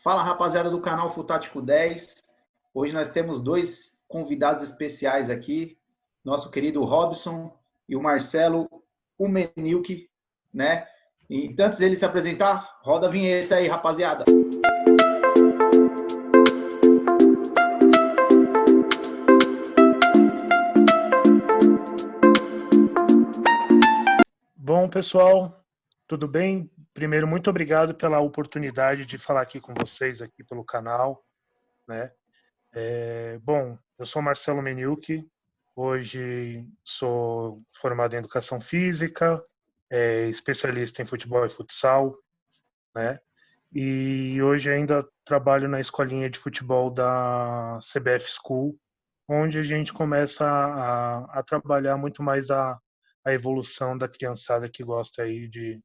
Fala, rapaziada do canal Futático 10. Hoje nós temos dois convidados especiais aqui, nosso querido Robson e o Marcelo Umenilke, né? E antes dele se apresentar, roda a vinheta aí, rapaziada. Bom, pessoal, tudo bem? Primeiro, muito obrigado pela oportunidade de falar aqui com vocês aqui pelo canal, né? Bom, eu sou Marcelo Menilke, hoje sou formado em Educação Física, especialista em futebol e futsal, né? E hoje ainda trabalho na escolinha de futebol da CBF School, onde a gente começa a trabalhar muito mais a evolução da criançada que gosta aí de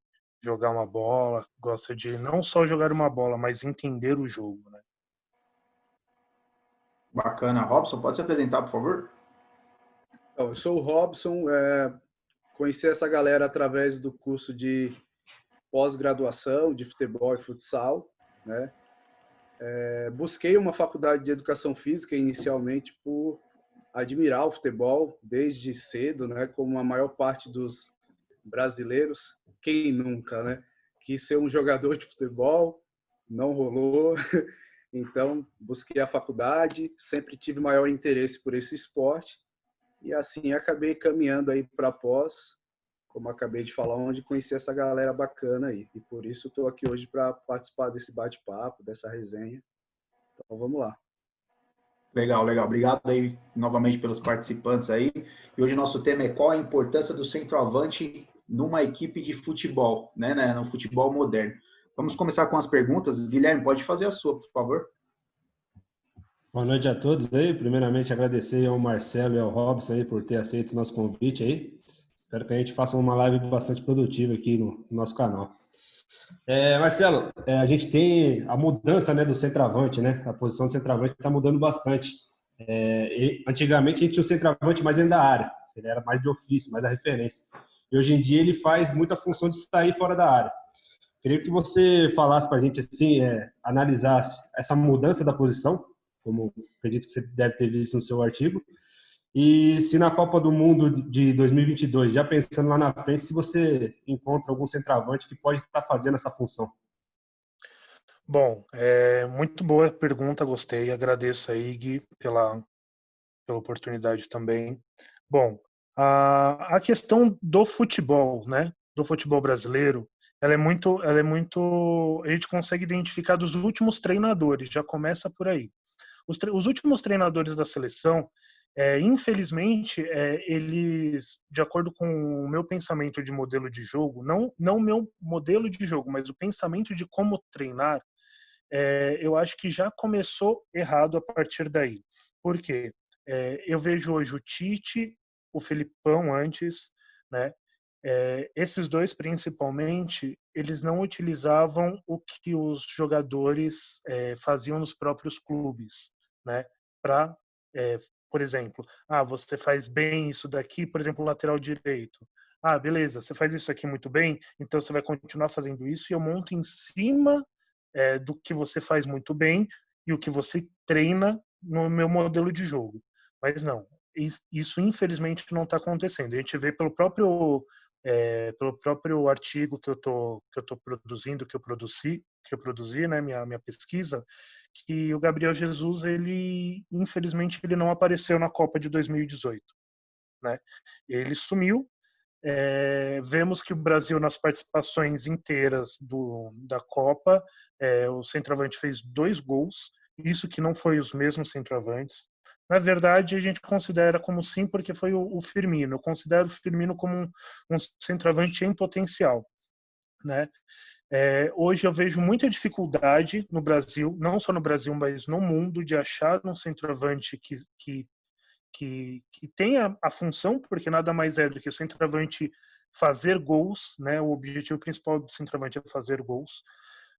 jogar uma bola, gosta de não só jogar uma bola, mas entender o jogo, né? Bacana. Robson, pode se apresentar, por favor? Eu sou o Robson, conheci essa galera através do curso de pós-graduação de futebol e futsal, né? Busquei uma faculdade de educação física inicialmente por admirar o futebol desde cedo, né? Como a maior parte dos brasileiros, quem nunca, né? Quis ser um jogador de futebol, não rolou. Então, busquei a faculdade, sempre tive maior interesse por esse esporte e assim acabei caminhando aí para pós, como acabei de falar, onde conheci essa galera bacana aí. E por isso estou aqui hoje para participar desse bate-papo, dessa resenha. Então vamos lá. Legal, legal. Obrigado aí novamente pelos participantes aí. E hoje o nosso tema é qual a importância do centroavante numa equipe de futebol, né, no futebol moderno. Vamos começar com as perguntas. Guilherme, pode fazer a sua, por favor. Boa noite a todos aí. Primeiramente, agradecer ao Marcelo e ao Robson aí por ter aceito o nosso convite aí. Espero que a gente faça uma live bastante produtiva aqui no nosso canal. Marcelo, a gente tem a mudança, né, do centroavante, né? A posição do centroavante está mudando bastante. Antigamente, a gente tinha o centroavante mais dentro da área. Ele era mais de ofício, mais a referência. E hoje em dia, ele faz muita função de sair fora da área. Queria que você falasse para a gente, assim, analisasse essa mudança da posição, como acredito que você deve ter visto no seu artigo, e se na Copa do Mundo de 2022, já pensando lá na frente, se você encontra algum centroavante que pode estar fazendo essa função. Bom, muito boa pergunta, gostei, agradeço aí, Gui, pela oportunidade também. Bom, a questão do futebol, né, do futebol brasileiro, ela é muito, a gente consegue identificar dos últimos treinadores, já começa por aí. Os últimos treinadores da seleção, infelizmente, eles, de acordo com o meu pensamento de modelo de jogo, não o meu modelo de jogo, mas o pensamento de como treinar, eu acho que já começou errado a partir daí. Por quê? Eu vejo hoje o Tite, o Felipão antes, né? Esses dois principalmente, eles não utilizavam o que os jogadores faziam nos próprios clubes, né? Para, por exemplo, você faz bem isso daqui, por exemplo, o lateral direito. Beleza, você faz isso aqui muito bem, então você vai continuar fazendo isso e eu monto em cima do que você faz muito bem e o que você treina no meu modelo de jogo. Mas não, isso infelizmente não está acontecendo. A gente vê pelo próprio artigo que eu tô produzindo, que eu produzi, né, minha pesquisa, que o Gabriel Jesus, ele infelizmente ele não apareceu na Copa de 2018, né? Ele sumiu. Vemos que o Brasil, nas participações inteiras da Copa, o centroavante fez 2 gols, isso que não foi os mesmos centroavantes. Na verdade, a gente considera como sim, porque foi o Firmino. Eu considero o Firmino como um centroavante em potencial, né? Hoje eu vejo muita dificuldade no Brasil, não só no Brasil, mas no mundo, de achar um centroavante que tenha a função, porque nada mais é do que o centroavante fazer gols, né? O objetivo principal do centroavante é fazer gols,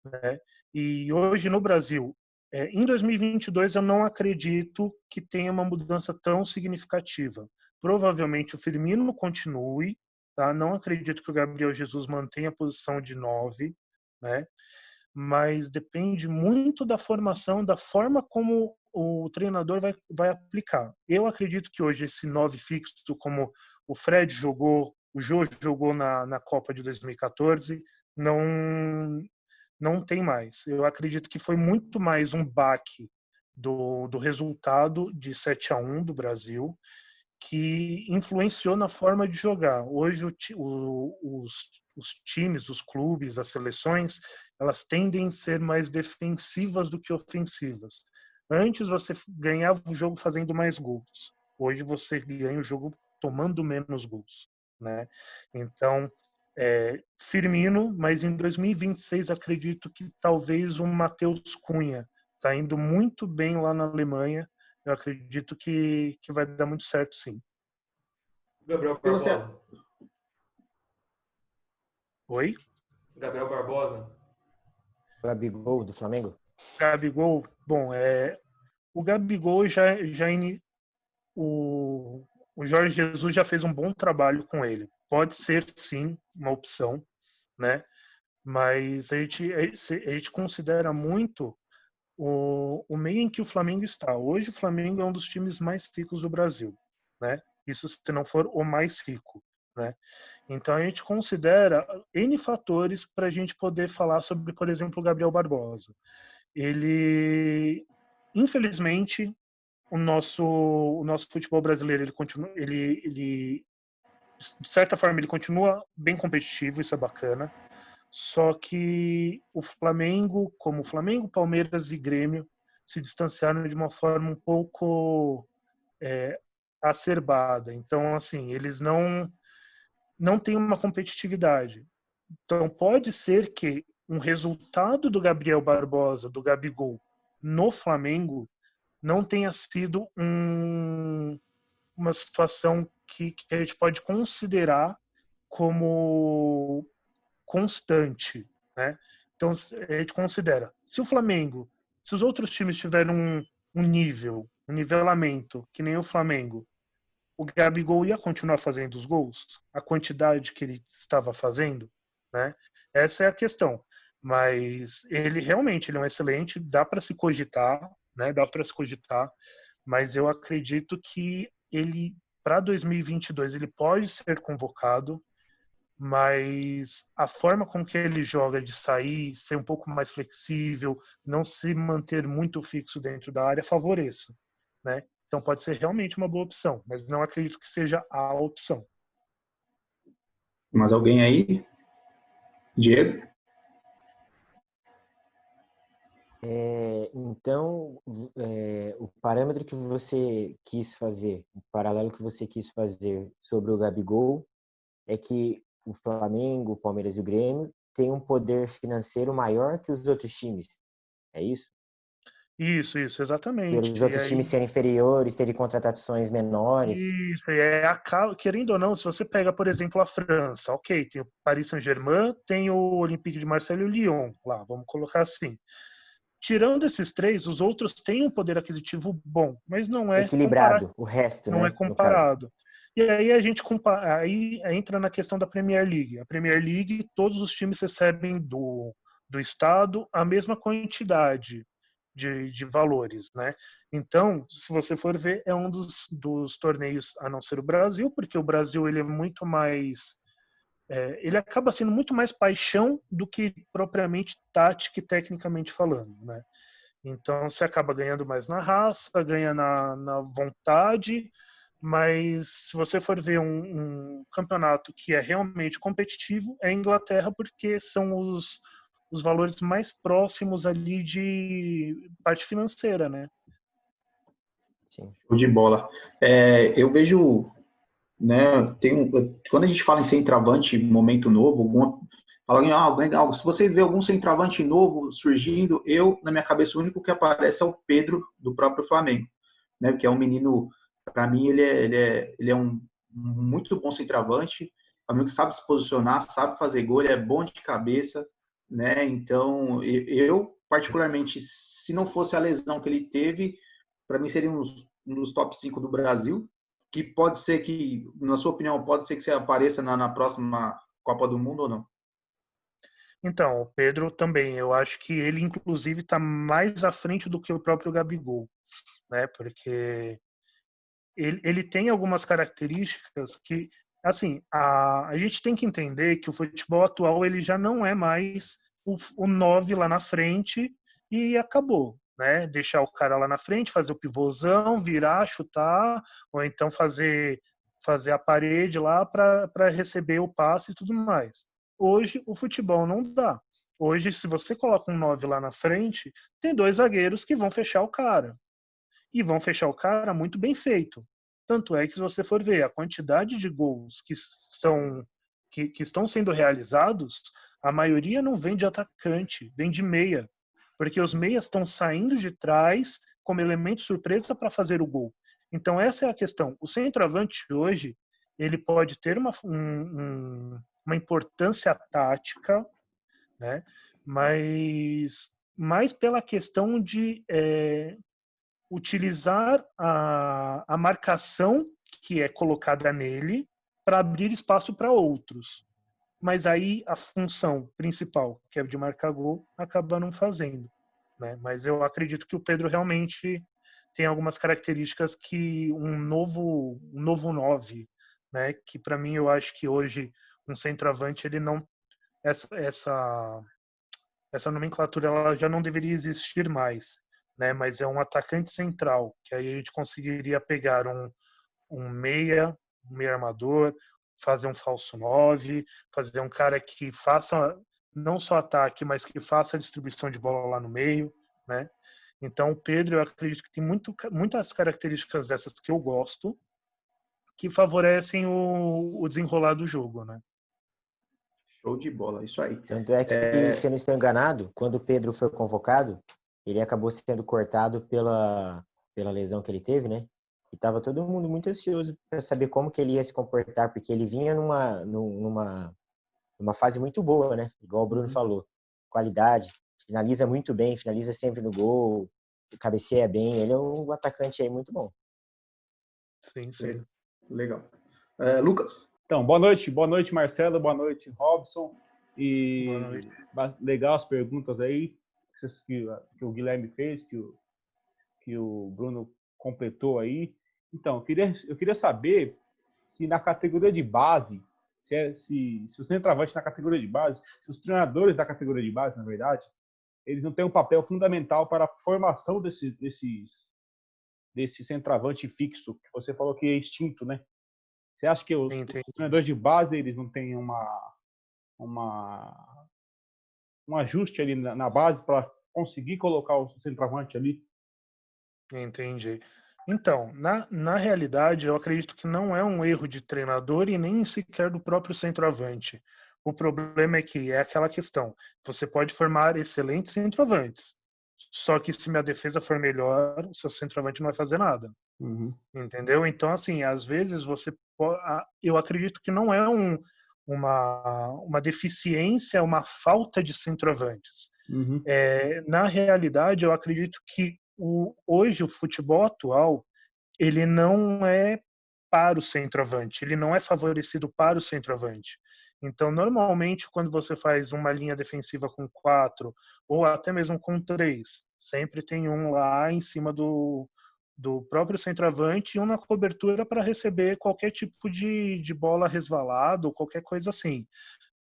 né? E hoje no Brasil, em 2022, eu não acredito que tenha uma mudança tão significativa. Provavelmente o Firmino continue, tá? Não acredito que o Gabriel Jesus mantenha a posição de 9, né? mas depende muito da formação, da forma como o treinador vai aplicar. Eu acredito que hoje esse 9 fixo, como o Fred jogou, o Jô jogou na Copa de 2014, não tem mais. Eu acredito que foi muito mais um baque do resultado de 7-1 do Brasil, que influenciou na forma de jogar. Hoje os times, os clubes, as seleções, elas tendem a ser mais defensivas do que ofensivas. Antes você ganhava o jogo fazendo mais gols. Hoje você ganha o jogo tomando menos gols, né? Então, Firmino, mas em 2026 acredito que talvez o Matheus Cunha está indo muito bem lá na Alemanha. Eu acredito que vai dar muito certo, sim. Gabriel E você? Barbosa. Oi? Gabriel Barbosa. Gabigol do Flamengo? Gabigol, bom, o Gabigol o Jorge Jesus já fez um bom trabalho com ele. Pode ser, sim, uma opção, né? Mas a gente considera muito o meio em que o Flamengo está. Hoje o Flamengo é um dos times mais ricos do Brasil, né? Isso se não for o mais rico, né? Então a gente considera N fatores para a gente poder falar sobre, por exemplo, o Gabriel Barbosa. Ele, infelizmente, o nosso futebol brasileiro ele continua, ele de certa forma ele continua bem competitivo, isso é bacana. Só que o Flamengo, como o Flamengo, Palmeiras e Grêmio, se distanciaram de uma forma um pouco acerbada. Então, assim, eles não têm uma competitividade. Então, pode ser que um resultado do Gabriel Barbosa, do Gabigol, no Flamengo, não tenha sido uma situação que a gente pode considerar como constante, né? Então a gente considera, se o Flamengo, se os outros times tiverem um nivelamento que nem o Flamengo, o Gabigol ia continuar fazendo os gols, a quantidade que ele estava fazendo, né? Essa é a questão. Mas ele realmente ele é um excelente, dá para se cogitar, né? Dá para se cogitar, mas eu acredito que ele para 2022 ele pode ser convocado, mas a forma com que ele joga de sair, ser um pouco mais flexível, não se manter muito fixo dentro da área, favoreça, né? Então pode ser realmente uma boa opção, mas não acredito que seja a opção. Mais alguém aí? Diego? Então, o parâmetro que você quis fazer, o paralelo que você quis fazer sobre o Gabigol é que o Flamengo, o Palmeiras e o Grêmio têm um poder financeiro maior que os outros times. É isso? Isso, exatamente. Pelos outros times serem inferiores, terem contratações menores. Isso, querendo ou não, se você pega, por exemplo, a França, ok, tem o Paris Saint-Germain, tem o Olympique de Marseille e o Lyon, lá, vamos colocar assim. Tirando esses três, os outros têm um poder aquisitivo bom, mas não é equilibrado, o resto, não né? é comparado. E aí a gente aí entra na questão da Premier League. A Premier League, todos os times recebem do estado a mesma quantidade de valores, né? Então, se você for ver, é um dos torneios, a não ser o Brasil, porque o Brasil ele é muito mais ele acaba sendo muito mais paixão do que propriamente tática e tecnicamente falando, né? Então você acaba ganhando mais na raça, ganha na vontade, mas se você for ver um campeonato que é realmente competitivo, é a Inglaterra, porque são os valores mais próximos ali de parte financeira, né? Sim. Show de bola. Eu vejo, né, quando a gente fala em centroavante, momento novo, se vocês vêem algum centroavante novo surgindo, na minha cabeça, o único que aparece é o Pedro, do próprio Flamengo, né, que é um menino, para mim, ele é um muito bom centroavante, amigo que sabe se posicionar, sabe fazer gol, ele é bom de cabeça, né, então, eu, particularmente, se não fosse a lesão que ele teve, para mim seria um dos top 5 do Brasil, que pode ser que, na sua opinião, pode ser que você apareça na próxima Copa do Mundo ou não? Então, o Pedro também, eu acho que ele, inclusive, está mais à frente do que o próprio Gabigol, né? Porque ele tem algumas características que, assim, a gente tem que entender que o futebol atual ele já não é mais o 9 lá na frente e acabou, né? Deixar o cara lá na frente, fazer o pivôzão, virar, chutar, ou então fazer a parede lá para receber o passe e tudo mais. Hoje, o futebol não dá. Hoje, se você coloca um 9 lá na frente, tem dois zagueiros que vão fechar o cara. E vão fechar o cara muito bem feito. Tanto é que, se você for ver a quantidade de gols que estão sendo realizados, a maioria não vem de atacante, vem de meia. Porque os meias estão saindo de trás como elemento surpresa para fazer o gol. Então, essa é a questão. O centroavante hoje, ele pode ter uma importância tática, né? Mas mais pela questão de utilizar a marcação que é colocada nele para abrir espaço para outros. Mas aí a função principal, que é de marcar gol, acaba não fazendo, né? Mas eu acredito que o Pedro realmente tem algumas características que um novo 9, né? Que para mim eu acho que hoje um centroavante ele não essa nomenclatura ela já não deveria existir mais, né? Mas é um atacante central, que aí a gente conseguiria pegar um meia armador, fazer um falso 9, fazer um cara que faça não só ataque, mas que faça a distribuição de bola lá no meio, né? Então o Pedro, eu acredito que tem muitas características dessas que eu gosto, que favorecem o desenrolar do jogo, né? Show de bola, isso aí. Tanto é que, se eu não estou enganado, quando o Pedro foi convocado, ele acabou sendo cortado pela lesão que ele teve, né? E estava todo mundo muito ansioso para saber como que ele ia se comportar, porque ele vinha numa fase muito boa, né? Igual o Bruno falou. Qualidade, finaliza muito bem, finaliza sempre no gol, cabeceia bem. Ele é um atacante aí muito bom. Sim, sim. Legal. Lucas? Então, boa noite, Marcelo, boa noite, Robson. E Boa noite. legal as perguntas aí que o Guilherme fez, que o Bruno completou aí. Então, eu queria saber se na categoria de base, se o centroavante na categoria de base, se os treinadores da categoria de base, na verdade, eles não têm um papel fundamental para a formação desse centroavante fixo, que você falou que é extinto, né? Você acha que os treinadores de base eles não têm um ajuste ali na base para conseguir colocar o centroavante ali? Entendi. Então, na realidade, eu acredito que não é um erro de treinador e nem sequer do próprio centroavante. O problema é que é aquela questão. Você pode formar excelentes centroavantes, só que se minha defesa for melhor, o seu centroavante não vai fazer nada. Uhum. Entendeu? Então, assim, às vezes eu acredito que não é uma deficiência, uma falta de centroavantes. Uhum. Na realidade, eu acredito que hoje o futebol atual ele não é para o centroavante, ele não é favorecido para o centroavante. Então, normalmente, quando você faz uma linha defensiva com 4 ou até mesmo com 3, sempre tem um lá em cima do próprio centroavante e um na cobertura para receber qualquer tipo de bola resvalada ou qualquer coisa assim.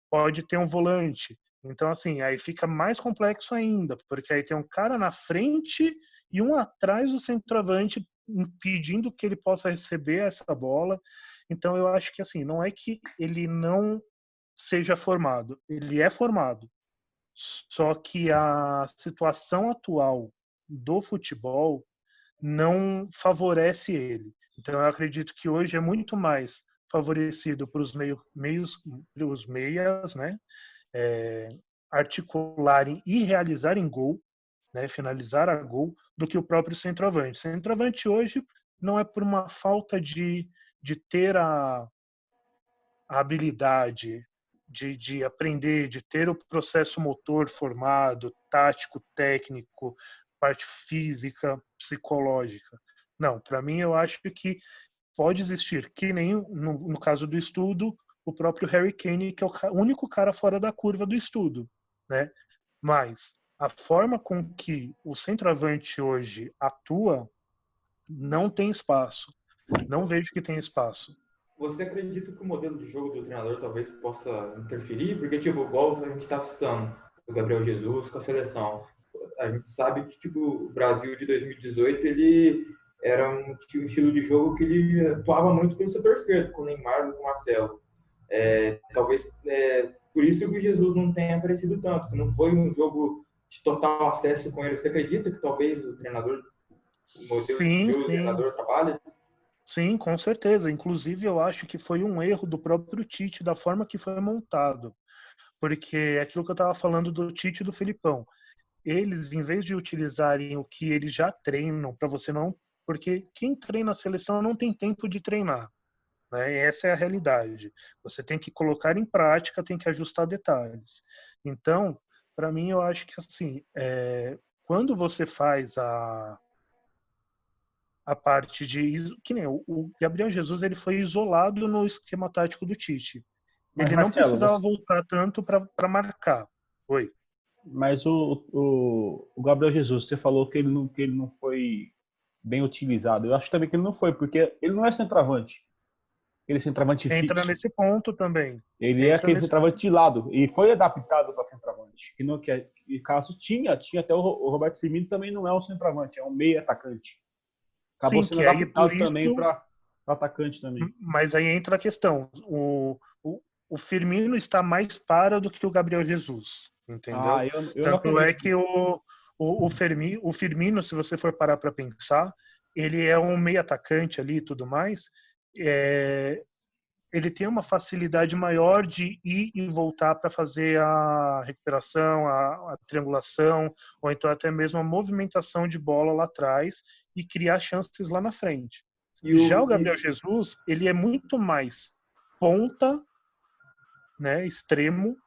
Pode ter um volante. Então, assim, aí fica mais complexo ainda, porque aí tem um cara na frente e um atrás do centroavante impedindo que ele possa receber essa bola. Então, eu acho que, assim, não é que ele não seja formado, ele é formado. Só que a situação atual do futebol não favorece ele. Então, eu acredito que hoje é muito mais favorecido para os meias, né? Articularem e realizarem gol, né, finalizar a gol, do que o próprio centroavante. O centroavante hoje não é por uma falta de ter a habilidade de aprender, de ter o processo motor formado, tático, técnico, parte física, psicológica. Não, para mim eu acho que pode existir, que nem no caso do estudo, o próprio Harry Kane, que é o único cara fora da curva do estudo. né? Mas a forma com que o centroavante hoje atua não tem espaço. Não vejo que tem espaço. Você acredita que o modelo de jogo do treinador talvez possa interferir? Porque, tipo, igual a gente está citando o Gabriel Jesus com a seleção. A gente sabe que, tipo, o Brasil de 2018, ele era um estilo de jogo que ele atuava muito pelo setor esquerdo, com o Neymar e com o Marcelo. Talvez por isso que o Jesus não tenha aparecido tanto, que não foi um jogo de total acesso com ele. Você acredita que talvez o treinador, o modelo de Sim, jogo do sim. treinador trabalhe? Sim, com certeza. Inclusive, eu acho que foi um erro do próprio Tite, da forma que foi montado. Porque é aquilo que eu estava falando do Tite e do Felipão. Eles, em vez de utilizarem o que eles já treinam, para você não. Porque quem treina a seleção não tem tempo de treinar. Né? Essa é a realidade. Você tem que colocar em prática, tem que ajustar detalhes. Então, para mim, eu acho que assim, quando você faz a parte de que nem o Gabriel Jesus, ele foi isolado no esquema tático do Tite. Mas, Ele não Marcelo, precisava voltar tanto para marcar. Oi. mas o Gabriel Jesus, você falou que ele não foi bem utilizado. Eu acho também que ele não foi, porque ele não é centroavante. Ele é centroavante Entra fixo. nesse ponto também. Ele é Entra aquele nesse centroavante de lado e foi adaptado para centroavante. Que caso tinha até o Roberto Firmino também não é um centroavante, é um meio atacante. Acabou Sim, sendo que aí por adaptado isso, também para atacante também. mas aí entra a questão. O Firmino está mais para do que o Gabriel Jesus, entendeu? Eu não Tanto é acredito. que o Firmino, se você for parar para pensar, ele é um meio atacante ali e tudo mais. Ele tem uma facilidade maior de ir e voltar para fazer a recuperação, a triangulação, ou então até mesmo a movimentação de bola lá atrás e criar chances lá na frente. E Já o, o Gabriel e, Jesus, ele é muito mais ponta, né, extremo,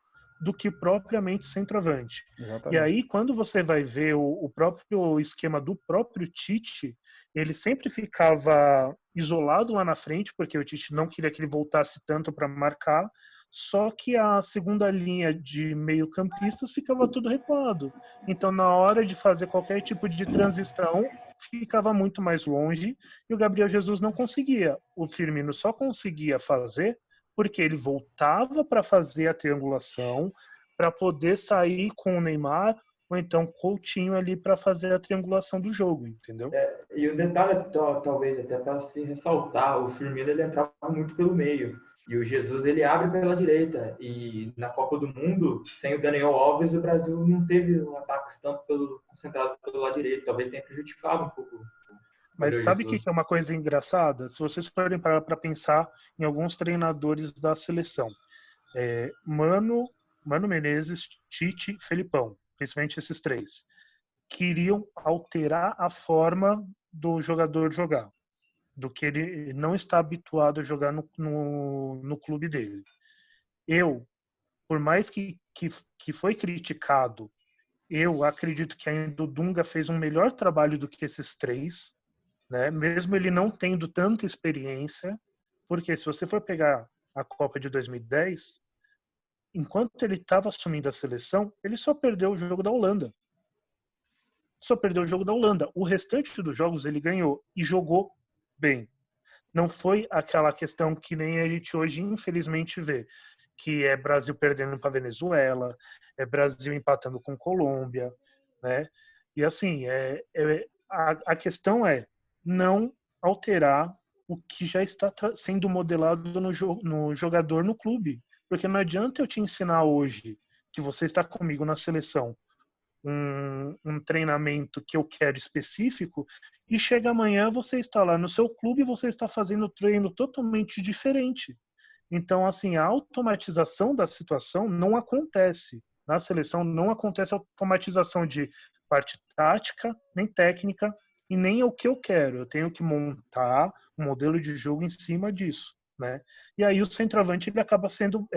do que propriamente centroavante. E Exatamente. aí, quando você vai ver o próprio esquema do próprio Tite, ele sempre ficava isolado lá na frente, porque o Tite não queria que ele voltasse tanto para marcar, só que a segunda linha de meio-campistas ficava tudo recuado. Então, na hora de fazer qualquer tipo de transição, ficava muito mais longe e o Gabriel Jesus não conseguia. O Firmino só conseguia fazer porque ele voltava para fazer a triangulação, para poder sair com o Neymar ou então Coutinho ali para fazer a triangulação do jogo, entendeu? e o detalhe, talvez até para se ressaltar, o Firmino ele entrava muito pelo meio. E o Jesus ele abre pela direita. E na Copa do Mundo, sem o Daniel Alves, o Brasil não teve um ataque tanto concentrado pelo lado direito. Talvez tenha prejudicado um pouco o Mas Gabriel sabe o que Jesus. é uma coisa engraçada? Se vocês forem parar para pensar em alguns treinadores da seleção, Mano Menezes, Tite, Felipão, principalmente esses três, queriam alterar a forma do jogador jogar, do que ele não está habituado a jogar no clube dele. Eu, por mais que foi criticado, eu acredito que ainda o Dunga fez um melhor trabalho do que esses três, né? Mesmo ele não tendo tanta experiência, porque se você for pegar a Copa de 2010, enquanto ele estava assumindo a seleção, ele só perdeu o jogo da Holanda. Só perdeu o jogo da Holanda. O restante dos jogos ele ganhou e jogou bem. Não foi aquela questão que nem a gente hoje infelizmente vê, que é Brasil perdendo para Venezuela, é Brasil empatando com Colômbia, né? E assim, a questão é não alterar o que já está sendo modelado no jogador no clube, porque não adianta eu te ensinar hoje que você está comigo na seleção um treinamento que eu quero específico e chega amanhã você está lá no seu clube e você está fazendo treino totalmente diferente. Então, assim, a automatização da situação não acontece. Na seleção não acontece a automatização de parte tática, nem técnica e nem o que eu quero. Eu tenho que montar um modelo de jogo em cima disso, né? E aí o centroavante ele acaba sendo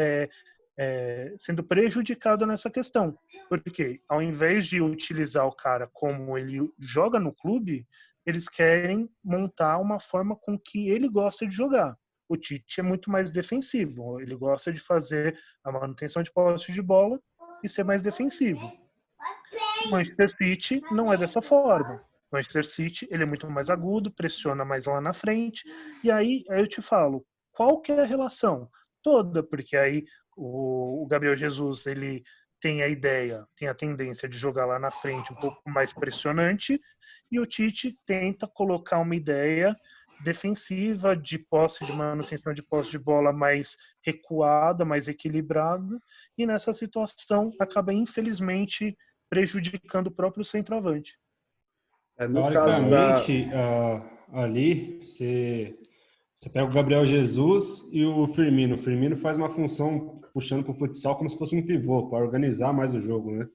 prejudicado nessa questão. Porque ao invés de utilizar o cara como ele joga no clube, eles querem montar uma forma com que ele gosta de jogar. O Tite é muito mais defensivo, ele gosta de fazer a manutenção de posse de bola e ser mais defensivo. O Manchester City não é dessa forma. O Manchester City ele é muito mais agudo, pressiona mais lá na frente, e aí eu te falo, qual que é a relação? Toda, porque aí o Gabriel Jesus ele tem a ideia, tem a tendência de jogar lá na frente um pouco mais pressionante, e o Tite tenta colocar uma ideia defensiva, de posse, de manutenção de posse de bola mais recuada, mais equilibrada, e nessa situação acaba infelizmente prejudicando o próprio centroavante. No caso da... Teoricamente, ali, você pega o Gabriel Jesus e o Firmino. O Firmino faz uma função puxando para o futsal como se fosse um pivô, para organizar mais o jogo, né?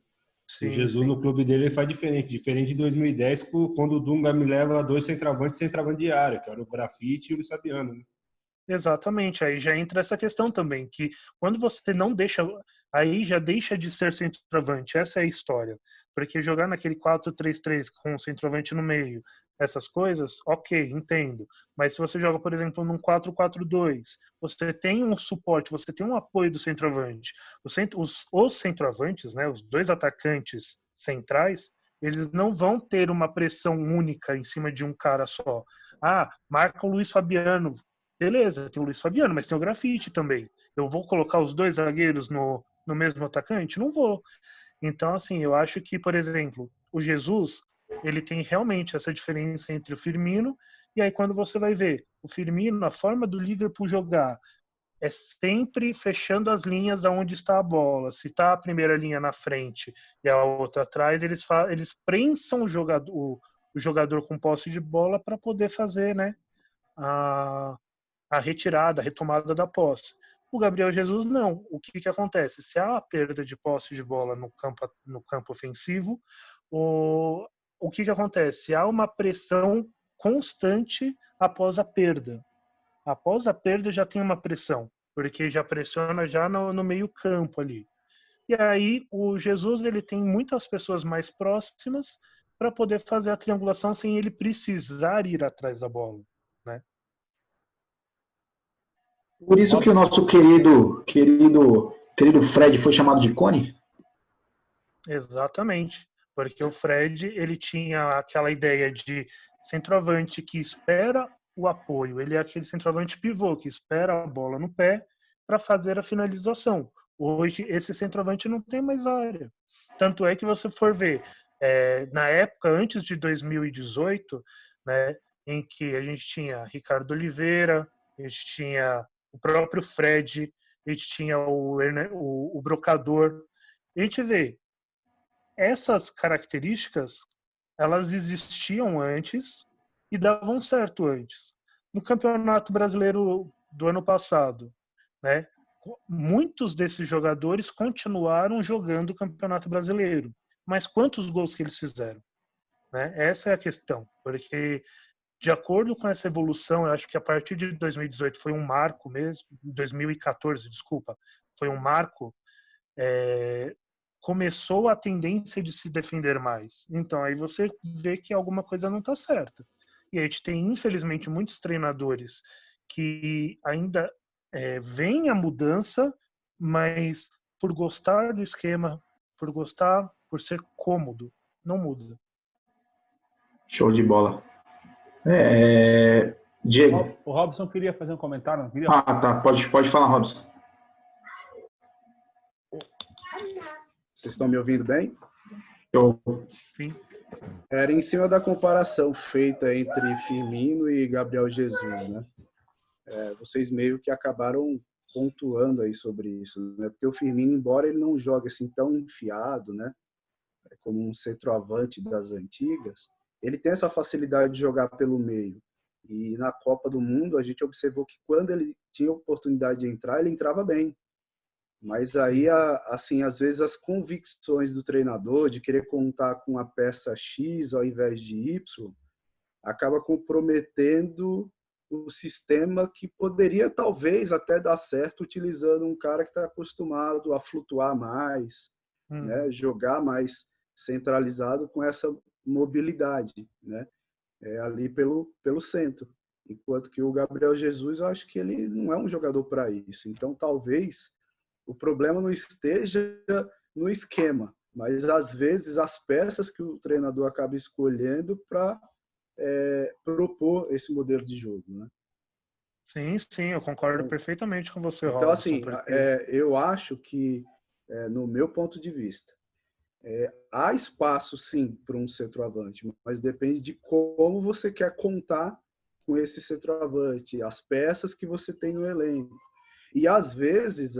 Sim, o Jesus sim. no clube dele ele faz diferente de 2010, quando o Dunga me leva 2 centroavantes de área, que era o Grafite e o Luiz Fabiano, né? Exatamente, aí já entra essa questão também, que quando você não deixa, aí já deixa de ser centroavante, essa é a história, porque jogar naquele 4-3-3 com o centroavante no meio, essas coisas, ok, entendo, mas se você joga, por exemplo, num 4-4-2, você tem um suporte, você tem um apoio do centroavante, os centroavantes, né, os dois atacantes centrais, eles não vão ter uma pressão única em cima de um cara só. Marca o Luiz Fabiano. Beleza, tem o Luiz Fabiano, mas tem o Grafite também. Eu vou colocar os dois zagueiros no mesmo atacante? Não vou. Então, assim, eu acho que, por exemplo, o Jesus, ele tem realmente essa diferença entre o Firmino, e aí quando você vai ver o Firmino, a forma do Liverpool jogar é sempre fechando as linhas aonde está a bola. Se está a primeira linha na frente e a outra atrás, eles prensam o jogador com posse de bola para poder fazer, né, a retirada, a retomada da posse. O Gabriel Jesus não. O que acontece? Se há perda de posse de bola no campo ofensivo, o que acontece? Há uma pressão constante após a perda. Após a perda já tem uma pressão, porque já pressiona já no meio campo ali. E aí o Jesus ele tem muitas pessoas mais próximas para poder fazer a triangulação sem ele precisar ir atrás da bola, né? Por isso que o nosso querido Fred foi chamado de Cone? Exatamente, porque o Fred ele tinha aquela ideia de centroavante que espera o apoio, ele é aquele centroavante pivô que espera a bola no pé para fazer a finalização. Hoje esse centroavante não tem mais área, tanto é que você for ver na época antes de 2018, né, em que a gente tinha Ricardo Oliveira, a gente tinha o próprio Fred, a gente tinha o Brocador, a gente vê essas características, elas existiam antes e davam certo antes. No Campeonato Brasileiro do ano passado, né, muitos desses jogadores continuaram jogando o Campeonato Brasileiro, mas quantos gols que eles fizeram? Né? Essa é a questão, porque de acordo com essa evolução, eu acho que a partir de 2018 foi um marco mesmo, 2014, desculpa, foi um marco, começou a tendência de se defender mais. Então, aí você vê que alguma coisa não está certa. E a gente tem, infelizmente, muitos treinadores que ainda veem a mudança, mas por gostar do esquema, por ser cômodo, não muda. Show de bola. Diego. O Robson queria fazer um comentário, não queria? Tá. Pode falar, Robson. Vocês estão me ouvindo bem? Sim. Era em cima da comparação feita entre Firmino e Gabriel Jesus, né? Vocês meio que acabaram pontuando aí sobre isso, né? Porque o Firmino, embora ele não jogue assim tão enfiado, né, como um centroavante das antigas, ele tem essa facilidade de jogar pelo meio. E na Copa do Mundo a gente observou que quando ele tinha oportunidade de entrar, ele entrava bem. Mas aí, assim, às vezes as convicções do treinador de querer contar com a peça X ao invés de Y acaba comprometendo o sistema que poderia talvez até dar certo utilizando um cara que está acostumado a flutuar mais, né, jogar mais centralizado com essa mobilidade, né, ali pelo centro. Enquanto que o Gabriel Jesus, eu acho que ele não é um jogador para isso. Então, talvez o problema não esteja no esquema, mas às vezes as peças que o treinador acaba escolhendo para propor esse modelo de jogo, né? Sim, sim, eu concordo perfeitamente com você, Então, Robson, assim, porque eu acho que, no meu ponto de vista, há espaço, sim, para um centroavante, mas depende de como você quer contar com esse centroavante, as peças que você tem no elenco. E, às vezes,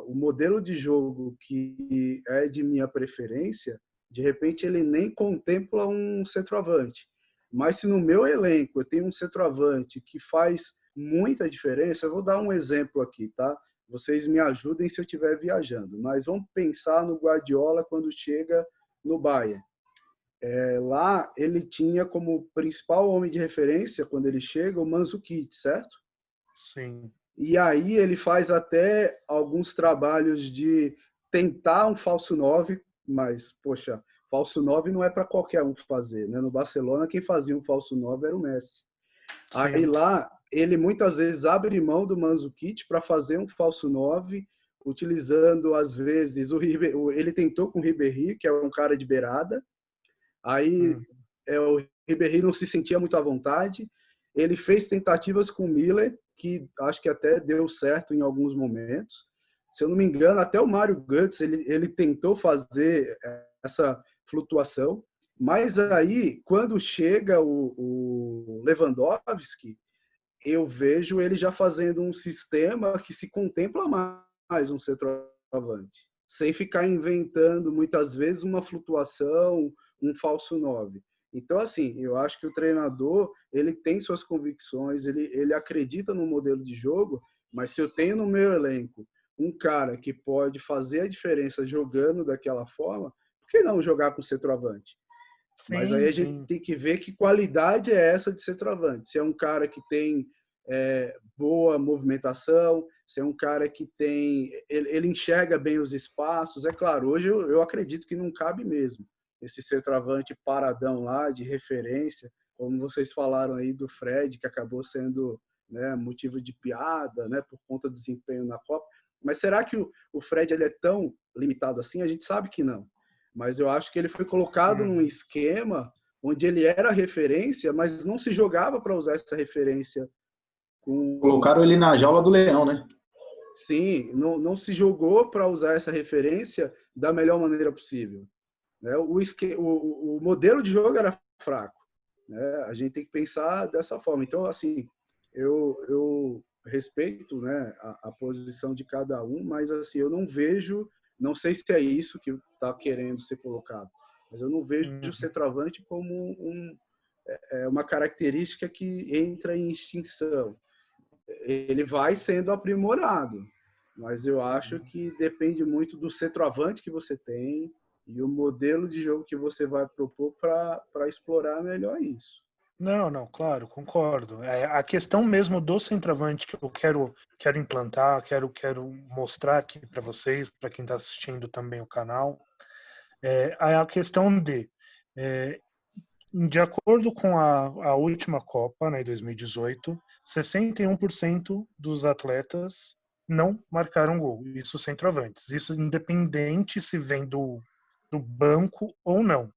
o modelo de jogo que é de minha preferência, de repente, ele nem contempla um centroavante. Mas se no meu elenco eu tenho um centroavante que faz muita diferença, eu vou dar um exemplo aqui, tá? Vocês me ajudem se eu estiver viajando, mas vamos pensar no Guardiola quando chega no Bayern. Lá ele tinha como principal homem de referência, quando ele chega, o Mandzukic, certo? sim, E aí ele faz até alguns trabalhos de tentar um falso 9, mas, poxa, falso 9 não é para qualquer um fazer, né? No Barcelona, quem fazia um falso 9 era o Messi. Aí sim, lá, ele muitas vezes abre mão do Mandzukic para fazer um falso 9, utilizando, às vezes, ele tentou com o Ribéry, que é um cara de beirada, aí o Ribéry não se sentia muito à vontade, ele fez tentativas com o Miller, que acho que até deu certo em alguns momentos. Se eu não me engano, até o Mário Götze, ele tentou fazer essa flutuação, mas aí, quando chega o Lewandowski, eu vejo ele já fazendo um sistema que se contempla mais um centroavante, sem ficar inventando muitas vezes uma flutuação, um falso 9. Então, assim, eu acho que o treinador, ele tem suas convicções, ele acredita no modelo de jogo, mas se eu tenho no meu elenco um cara que pode fazer a diferença jogando daquela forma, por que não jogar com centroavante? Mas aí sim, a gente sim. tem que ver que qualidade é essa de centroavante. Se é um cara que tem boa movimentação, se é um cara que tem, ele enxerga bem os espaços. É claro, hoje eu acredito que não cabe mesmo esse centroavante paradão lá de referência, como vocês falaram aí do Fred, que acabou sendo, né, motivo de piada, né, por conta do desempenho na Copa. Mas será que o Fred ele é tão limitado assim? A gente sabe que não. Mas eu acho que ele foi colocado num esquema onde ele era referência, mas não se jogava para usar essa referência Colocaram ele na jaula do leão, né? Sim, não se jogou para usar essa referência da melhor maneira possível. Né? O modelo de jogo era fraco. Né? A gente tem que pensar dessa forma. Então, assim, eu respeito, né, a posição de cada um, mas assim, eu não vejo, não sei se é isso que está querendo ser colocado, mas eu não vejo o centroavante como uma característica que entra em extinção. Ele vai sendo aprimorado, mas eu acho que depende muito do centroavante que você tem e o modelo de jogo que você vai propor para explorar melhor isso. Não, não, claro, concordo. A questão mesmo do centroavante que eu quero implantar, quero mostrar aqui para vocês, para quem está assistindo também o canal, é a questão de acordo com a última Copa, né, 2018, 61% dos atletas não marcaram gol. Isso centroavantes. Isso independente se vem do banco ou não.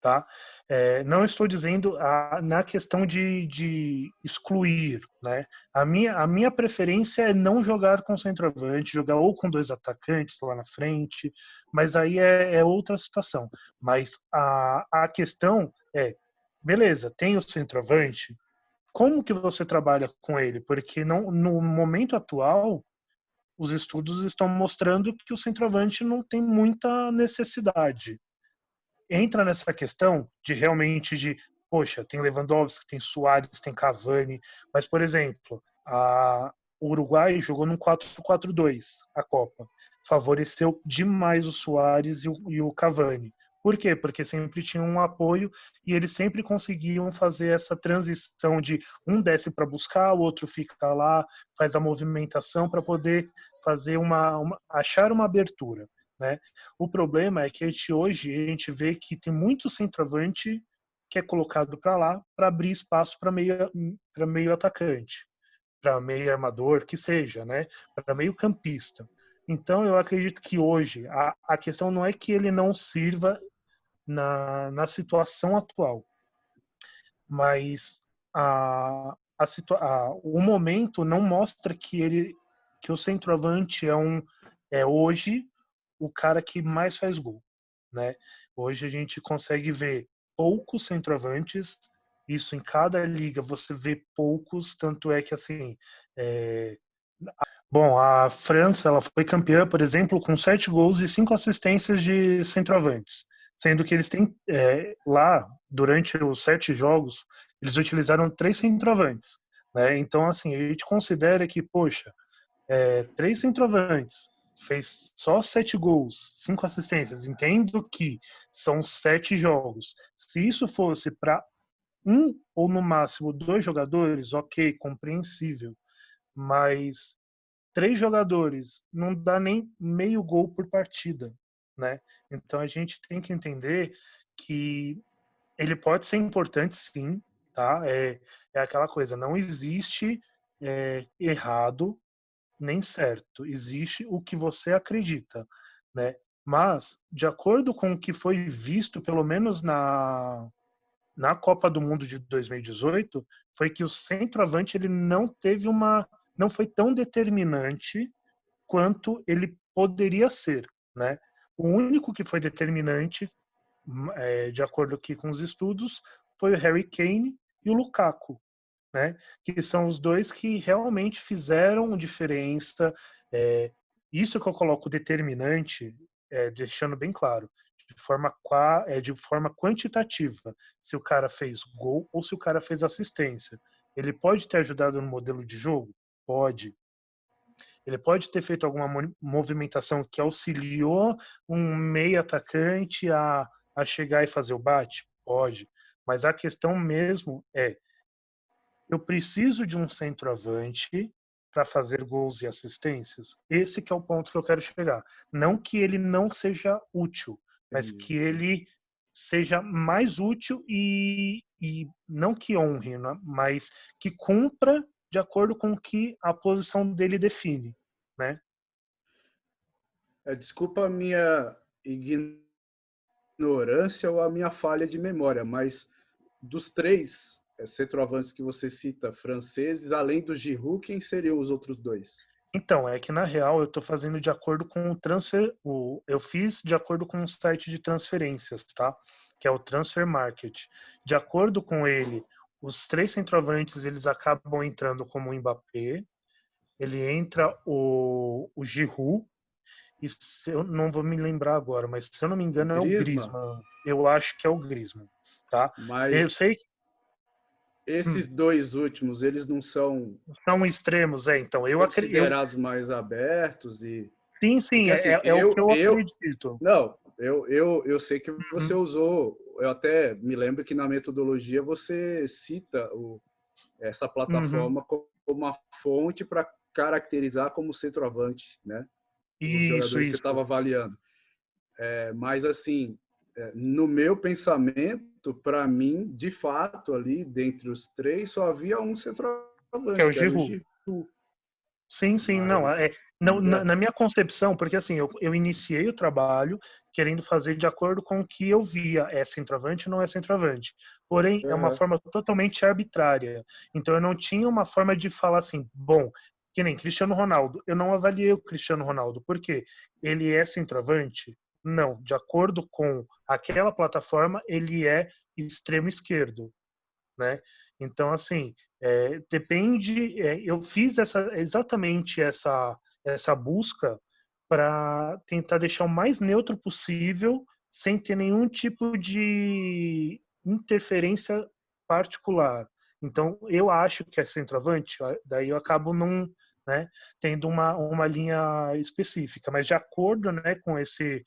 Tá? Não estou dizendo na questão de excluir, né? A minha preferência é não jogar com centroavante, jogar ou com dois atacantes lá na frente, mas aí é outra situação. Mas a questão é, beleza, tem o centroavante, como que você trabalha com ele? Porque não, no momento atual, os estudos estão mostrando que o centroavante não tem muita necessidade. Entra nessa questão de realmente poxa, tem Lewandowski, tem Suárez, tem Cavani, mas, por exemplo, o Uruguai jogou num 4-4-2 a Copa. Favoreceu demais o Suárez e o Cavani. Por quê? Porque sempre tinha um apoio e eles sempre conseguiam fazer essa transição de um desce para buscar, o outro fica lá, faz a movimentação para poder fazer achar uma abertura, né? O problema é que hoje a gente vê que tem muito centroavante que é colocado para lá para abrir espaço para meio atacante, para meio armador, que seja, né? Para meio campista. Então, eu acredito que hoje a questão não é que ele não sirva na situação atual, mas o momento não mostra que o centroavante é hoje o cara que mais faz gol, né? Hoje a gente consegue ver poucos centroavantes, isso em cada liga você vê poucos, tanto é que assim, bom, a França ela foi campeã, por exemplo, com 7 gols e 5 assistências de centroavantes, sendo que eles têm lá durante os 7 jogos eles utilizaram 3 centroavantes, né? Então assim a gente considera que poxa, 3 centroavantes fez só 7 gols, 5 assistências. Entendo que são 7 jogos. Se isso fosse para um ou no máximo 2 jogadores, ok, compreensível. Mas 3 jogadores não dá nem meio gol por partida, né? Então a gente tem que entender que ele pode ser importante, sim, tá? É aquela coisa, não existe errado nem certo. Existe o que você acredita, né? Mas, de acordo com o que foi visto, pelo menos na Copa do Mundo de 2018, foi que o centroavante ele não foi tão determinante quanto ele poderia ser, né? O único que foi determinante, de acordo aqui com os estudos, foi o Harry Kane e o Lukaku, né? Que são os dois que realmente fizeram diferença. Isso que eu coloco determinante, deixando bem claro, de forma quantitativa, se o cara fez gol ou se o cara fez assistência. Ele pode ter ajudado no modelo de jogo? Pode. Ele pode ter feito alguma movimentação que auxiliou um meio atacante a chegar e fazer o bate? Pode. Mas a questão mesmo eu preciso de um centroavante para fazer gols e assistências. Esse que é o ponto que eu quero chegar. Não que ele não seja útil, mas que ele seja mais útil e não que honre, né? Mas que cumpra de acordo com o que a posição dele define, né? Desculpa a minha ignorância ou a minha falha de memória, mas dos 3 centroavantes que você cita, franceses, além do Giroud, quem seriam os outros 2? Então, é que na real eu estou fazendo de acordo com eu fiz de acordo com um site de transferências, tá? Que é o Transfer Market. De acordo com ele, os 3 centroavantes eles acabam entrando como o Mbappé, ele entra o Giroud, e eu não vou me lembrar agora, mas se eu não me engano é o Griezmann? Griezmann. Eu acho que é o Griezmann, tá? Eu Mas sei que esses 2 últimos, eles não são são extremos, então considerados mais abertos e sim, porque assim, é o que eu acredito. não, eu sei que você Uhum. usou, eu até me lembro que na metodologia você cita essa plataforma como uma fonte para caracterizar como centroavante, né? Os Isso, jogadores que você isso. estava avaliando. Mas assim, no meu pensamento, para mim, de fato, ali dentre os 3 só havia um centroavante, Que é o que era o Giroud. Giroud. Sim, sim, Mas, não, na minha concepção, porque assim, eu iniciei o trabalho querendo fazer de acordo com o que eu via, é centroavante ou não é centroavante. Porém, é uma forma totalmente arbitrária. Então, eu não tinha uma forma de falar assim, bom, que nem Cristiano Ronaldo. Eu não avaliei o Cristiano Ronaldo, porque ele é centroavante? Não, de acordo com aquela plataforma, ele é extremo esquerdo, né? Então, assim, depende. Eu fiz exatamente essa busca para tentar deixar o mais neutro possível, sem ter nenhum tipo de interferência particular. Então, eu acho que é centroavante, daí eu acabo não, né, tendo uma linha específica, mas de acordo, né, com esse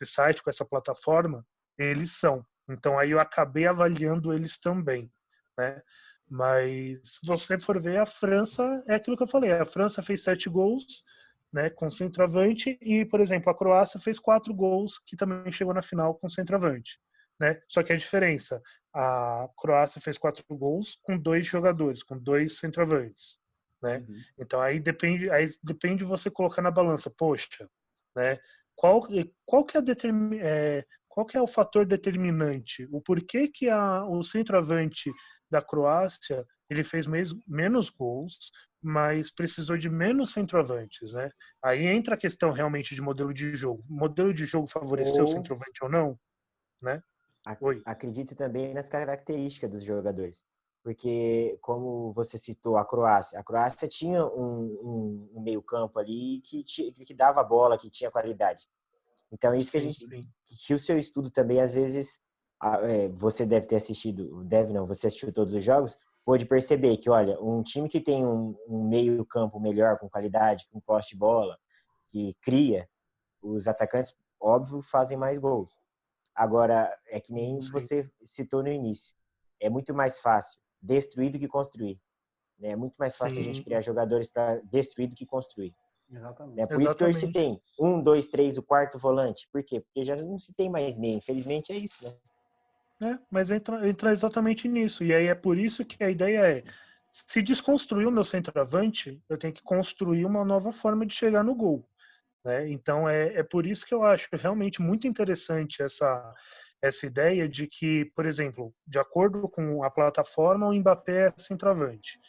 site, com essa plataforma, eles são. Então aí eu acabei avaliando eles também, né? Mas se você for ver, a França é aquilo que eu falei. A França fez 7 gols, né, com centroavante e, por exemplo, a Croácia fez 4 gols, que também chegou na final com centroavante, né? Só que a diferença, a Croácia fez 4 gols com 2 jogadores, com 2 centroavantes, né? Então aí depende de você colocar na balança, poxa, né? Qual que qual que é o fator determinante? O porquê que o centroavante da Croácia ele fez menos gols, mas precisou de menos centroavantes, né? Aí entra a questão realmente de modelo de jogo. O modelo de jogo favoreceu o centroavante ou não, né? Acredito também nas características dos jogadores. Porque, como você citou, a Croácia tinha um meio-campo ali que dava bola, que tinha qualidade. Então, isso que o seu estudo também, às vezes, você deve ter assistido, você assistiu todos os jogos, pôde perceber que, olha, um time que tem um meio-campo melhor, com qualidade, com posse de bola, que cria, os atacantes, óbvio, fazem mais gols. Agora, é que nem você citou no início. É muito mais fácil destruir do que construir. Né? É muito mais fácil a gente criar jogadores para destruir do que construir. Exatamente. É por isso que hoje se tem 1, 2, 3, o quarto volante. Por quê? Porque já não se tem mais meia. Infelizmente é isso, né? Mas entra exatamente nisso. E aí é por isso que a ideia é, se desconstruir o meu centroavante, eu tenho que construir uma nova forma de chegar no gol. Né? Então é por isso que eu acho realmente muito interessante essa ideia de que, por exemplo, de acordo com a plataforma, o Mbappé é centroavante.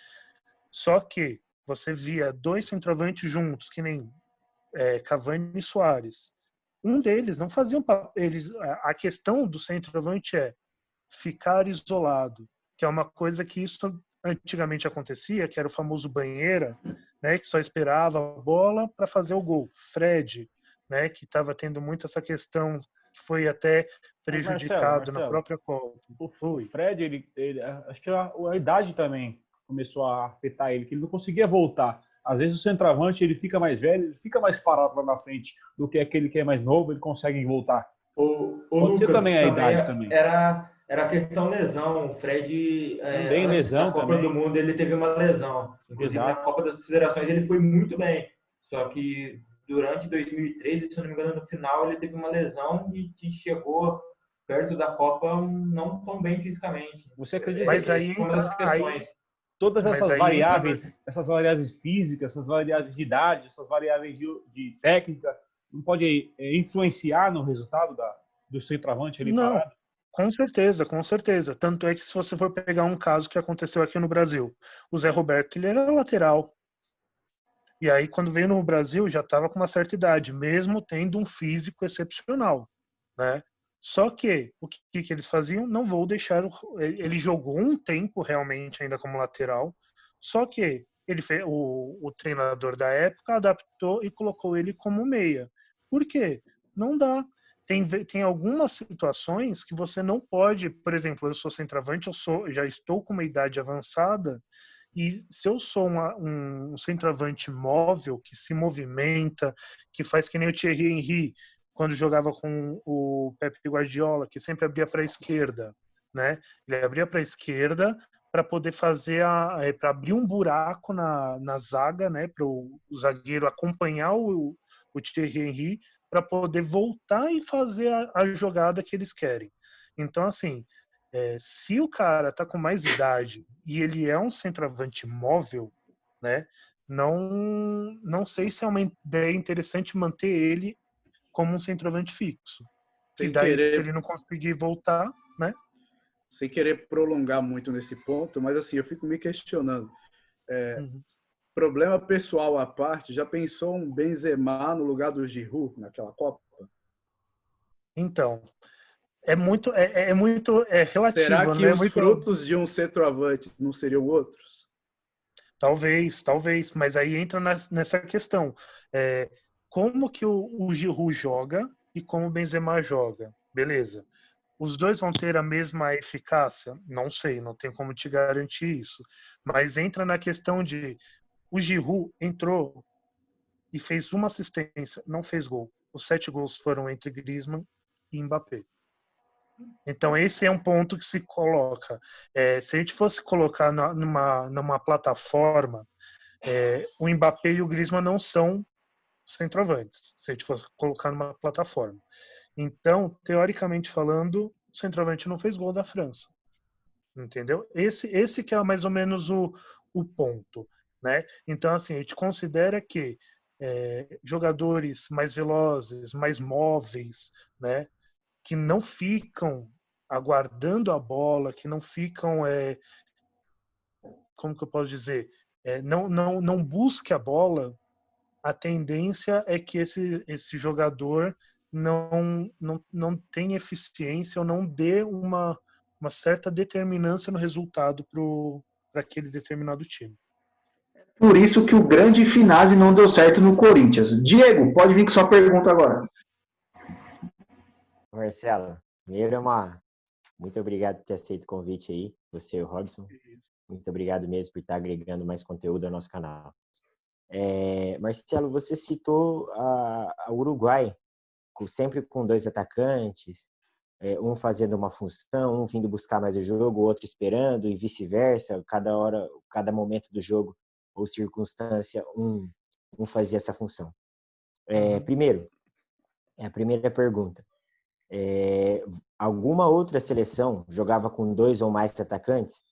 Só que você via dois centroavantes juntos, que nem Cavani e Suárez. Um deles não faziam eles. A questão do centroavante é ficar isolado, que é uma coisa que isso antigamente acontecia, que era o famoso banheira, né, que só esperava a bola para fazer o gol. Fred, né, que estava tendo muito essa questão, que foi até prejudicado Marcelo, na própria Copa. O Fred, acho que a idade também começou a afetar ele, que ele não conseguia voltar. Às vezes o centroavante ele fica mais velho, ele fica mais parado lá na frente do que aquele que é mais novo, ele consegue voltar. O Pode Lucas ser também a idade também. Era a questão lesão. O Fred, Também antes lesão da Copa também. do Mundo, ele teve uma lesão. Inclusive, Exato. na Copa das Federações, ele foi muito bem. Só que durante 2013, se eu não me engano, no final, ele teve uma lesão e chegou perto da Copa não tão bem fisicamente. Você acredita? Mas aí Essa foi uma das questões. Todas essas essas variáveis físicas, essas variáveis de idade, essas variáveis de técnica, não pode influenciar no resultado do centroavante ali parado? Com certeza, com certeza. Tanto é que se você for pegar um caso que aconteceu aqui no Brasil, o Zé Roberto, ele era lateral. E aí, quando veio no Brasil, já estava com uma certa idade, mesmo tendo um físico excepcional, né? Só que, o que eles faziam? Não vou deixar... Ele jogou um tempo, realmente, ainda como lateral, só que o treinador da época adaptou e colocou ele como meia. Por quê? Não dá. Tem algumas situações que você não pode... Por exemplo, eu sou centroavante, já estou com uma idade avançada, e se eu sou um centroavante móvel, que se movimenta, que faz que nem o Thierry Henry, quando jogava com o Pep Guardiola, que sempre abria para a esquerda, né? Ele abria para a esquerda para poder para abrir um buraco na zaga, né? Para o zagueiro acompanhar o Thierry Henry, para poder voltar e fazer a jogada que eles querem. Então, assim, se o cara tá com mais idade e ele é um centroavante móvel, né? Não sei se é uma ideia interessante manter ele como um centroavante fixo. E daí, se ele não conseguir voltar, né? Sem querer prolongar muito nesse ponto, mas assim, eu fico me questionando. Problema pessoal à parte, já pensou um Benzema no lugar do Giroud naquela Copa? Então, é muito relativo. Será que né? os frutos de um centroavante não seriam outros? Talvez, mas aí entra nessa questão. Como que o Giroud joga e como o Benzema joga? Beleza. Os dois vão ter a mesma eficácia? Não sei, não tenho como te garantir isso. Mas entra na questão de o Giroud entrou e fez uma assistência, não fez gol. Os 7 gols foram entre Griezmann e Mbappé. Então esse é um ponto que se coloca. Se a gente fosse colocar numa plataforma, o Mbappé e o Griezmann não são centroavantes, se a gente fosse colocar numa plataforma. Então, teoricamente falando, o centroavante não fez gol da França. Entendeu? Esse que é mais ou menos o ponto. né? Então, assim, a gente considera que jogadores mais velozes, mais móveis, né? Que não ficam aguardando a bola, que não ficam, como que eu posso dizer, não busque a bola, a tendência é que esse jogador não tenha eficiência ou não dê uma certa determinância no resultado para aquele determinado time. Por isso que o grande Finazzi não deu certo no Corinthians. Diego, pode vir com sua pergunta agora. Marcelo, primeiro muito obrigado por ter aceito o convite aí, você e o Robson. Muito obrigado mesmo por estar agregando mais conteúdo ao nosso canal. Marcelo, você citou a Uruguai, sempre com 2 atacantes, um fazendo uma função, um vindo buscar mais o jogo, o outro esperando e vice-versa. Cada momento do jogo ou circunstância, um fazia essa função. Primeiro, a primeira pergunta. Alguma outra seleção jogava com 2 ou mais atacantes?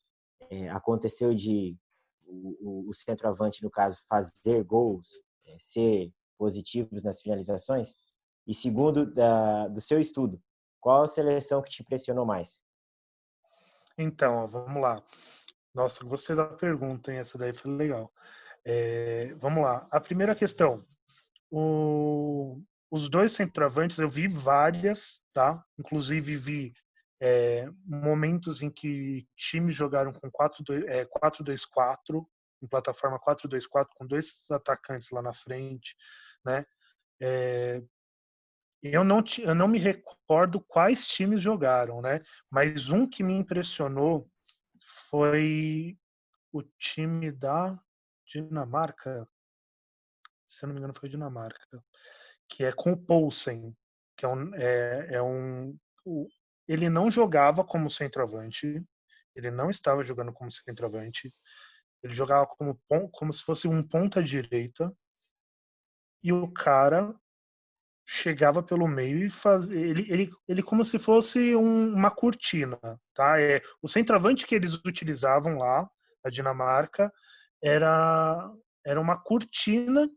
Aconteceu de o centroavante, no caso, fazer gols, ser positivos nas finalizações? E segundo, do seu estudo, qual a seleção que te impressionou mais? Então, ó, vamos lá. Nossa, gostei da pergunta, hein? Essa daí foi legal. Vamos lá. A primeira questão. Os 2 centroavantes, eu vi várias, tá? Inclusive vi momentos em que times jogaram com 4-2-4, em plataforma 4-2-4, com 2 atacantes lá na frente, né? Eu não me recordo quais times jogaram, né? Mas um que me impressionou foi o time da Dinamarca, se eu não me engano foi Dinamarca, que é com o Poulsen, que ele não jogava como centroavante, ele não estava jogando como centroavante, ele jogava como se fosse um ponta-direita, e o cara chegava pelo meio e fazia ele como se fosse uma cortina, tá? O centroavante que eles utilizavam lá na Dinamarca era uma cortina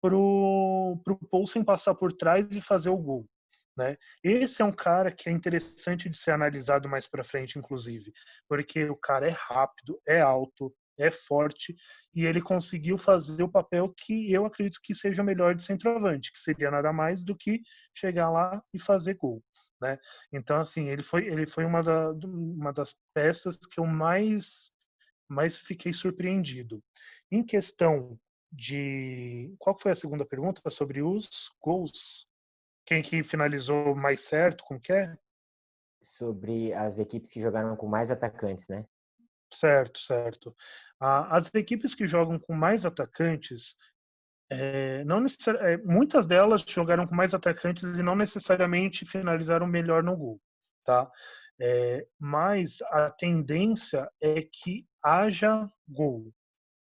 pro Poulsen passar por trás e fazer o gol, né? Esse é um cara que é interessante de ser analisado mais para frente, inclusive, porque o cara é rápido, é alto, é forte, e ele conseguiu fazer o papel que eu acredito que seja o melhor de centroavante, que seria nada mais do que chegar lá e fazer gol, né? Então, assim, ele foi uma das peças que eu mais fiquei surpreendido. Em questão de... Qual foi a segunda pergunta? Sobre os gols? Quem que finalizou mais certo? Como que é? Sobre as equipes que jogaram com mais atacantes, né? Certo, certo. As equipes que jogam com mais atacantes, não muitas delas jogaram com mais atacantes e não necessariamente finalizaram melhor no gol, tá? Mas a tendência é que haja gol,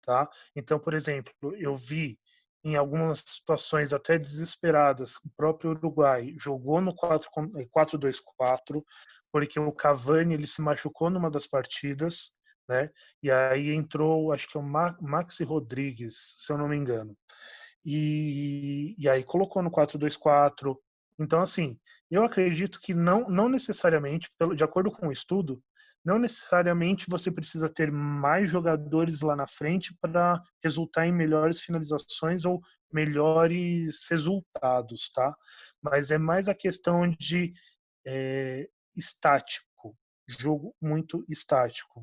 tá? Então, por exemplo, eu vi em algumas situações até desesperadas, o próprio Uruguai jogou no 4-2-4, porque o Cavani ele se machucou numa das partidas, né? E aí entrou, acho que é o Maxi Rodrigues, se eu não me engano. E aí colocou no 4-2-4. Então, assim, eu acredito que não necessariamente, de acordo com o estudo, não necessariamente você precisa ter mais jogadores lá na frente para resultar em melhores finalizações ou melhores resultados, tá? Mas é mais a questão de estático, jogo muito estático.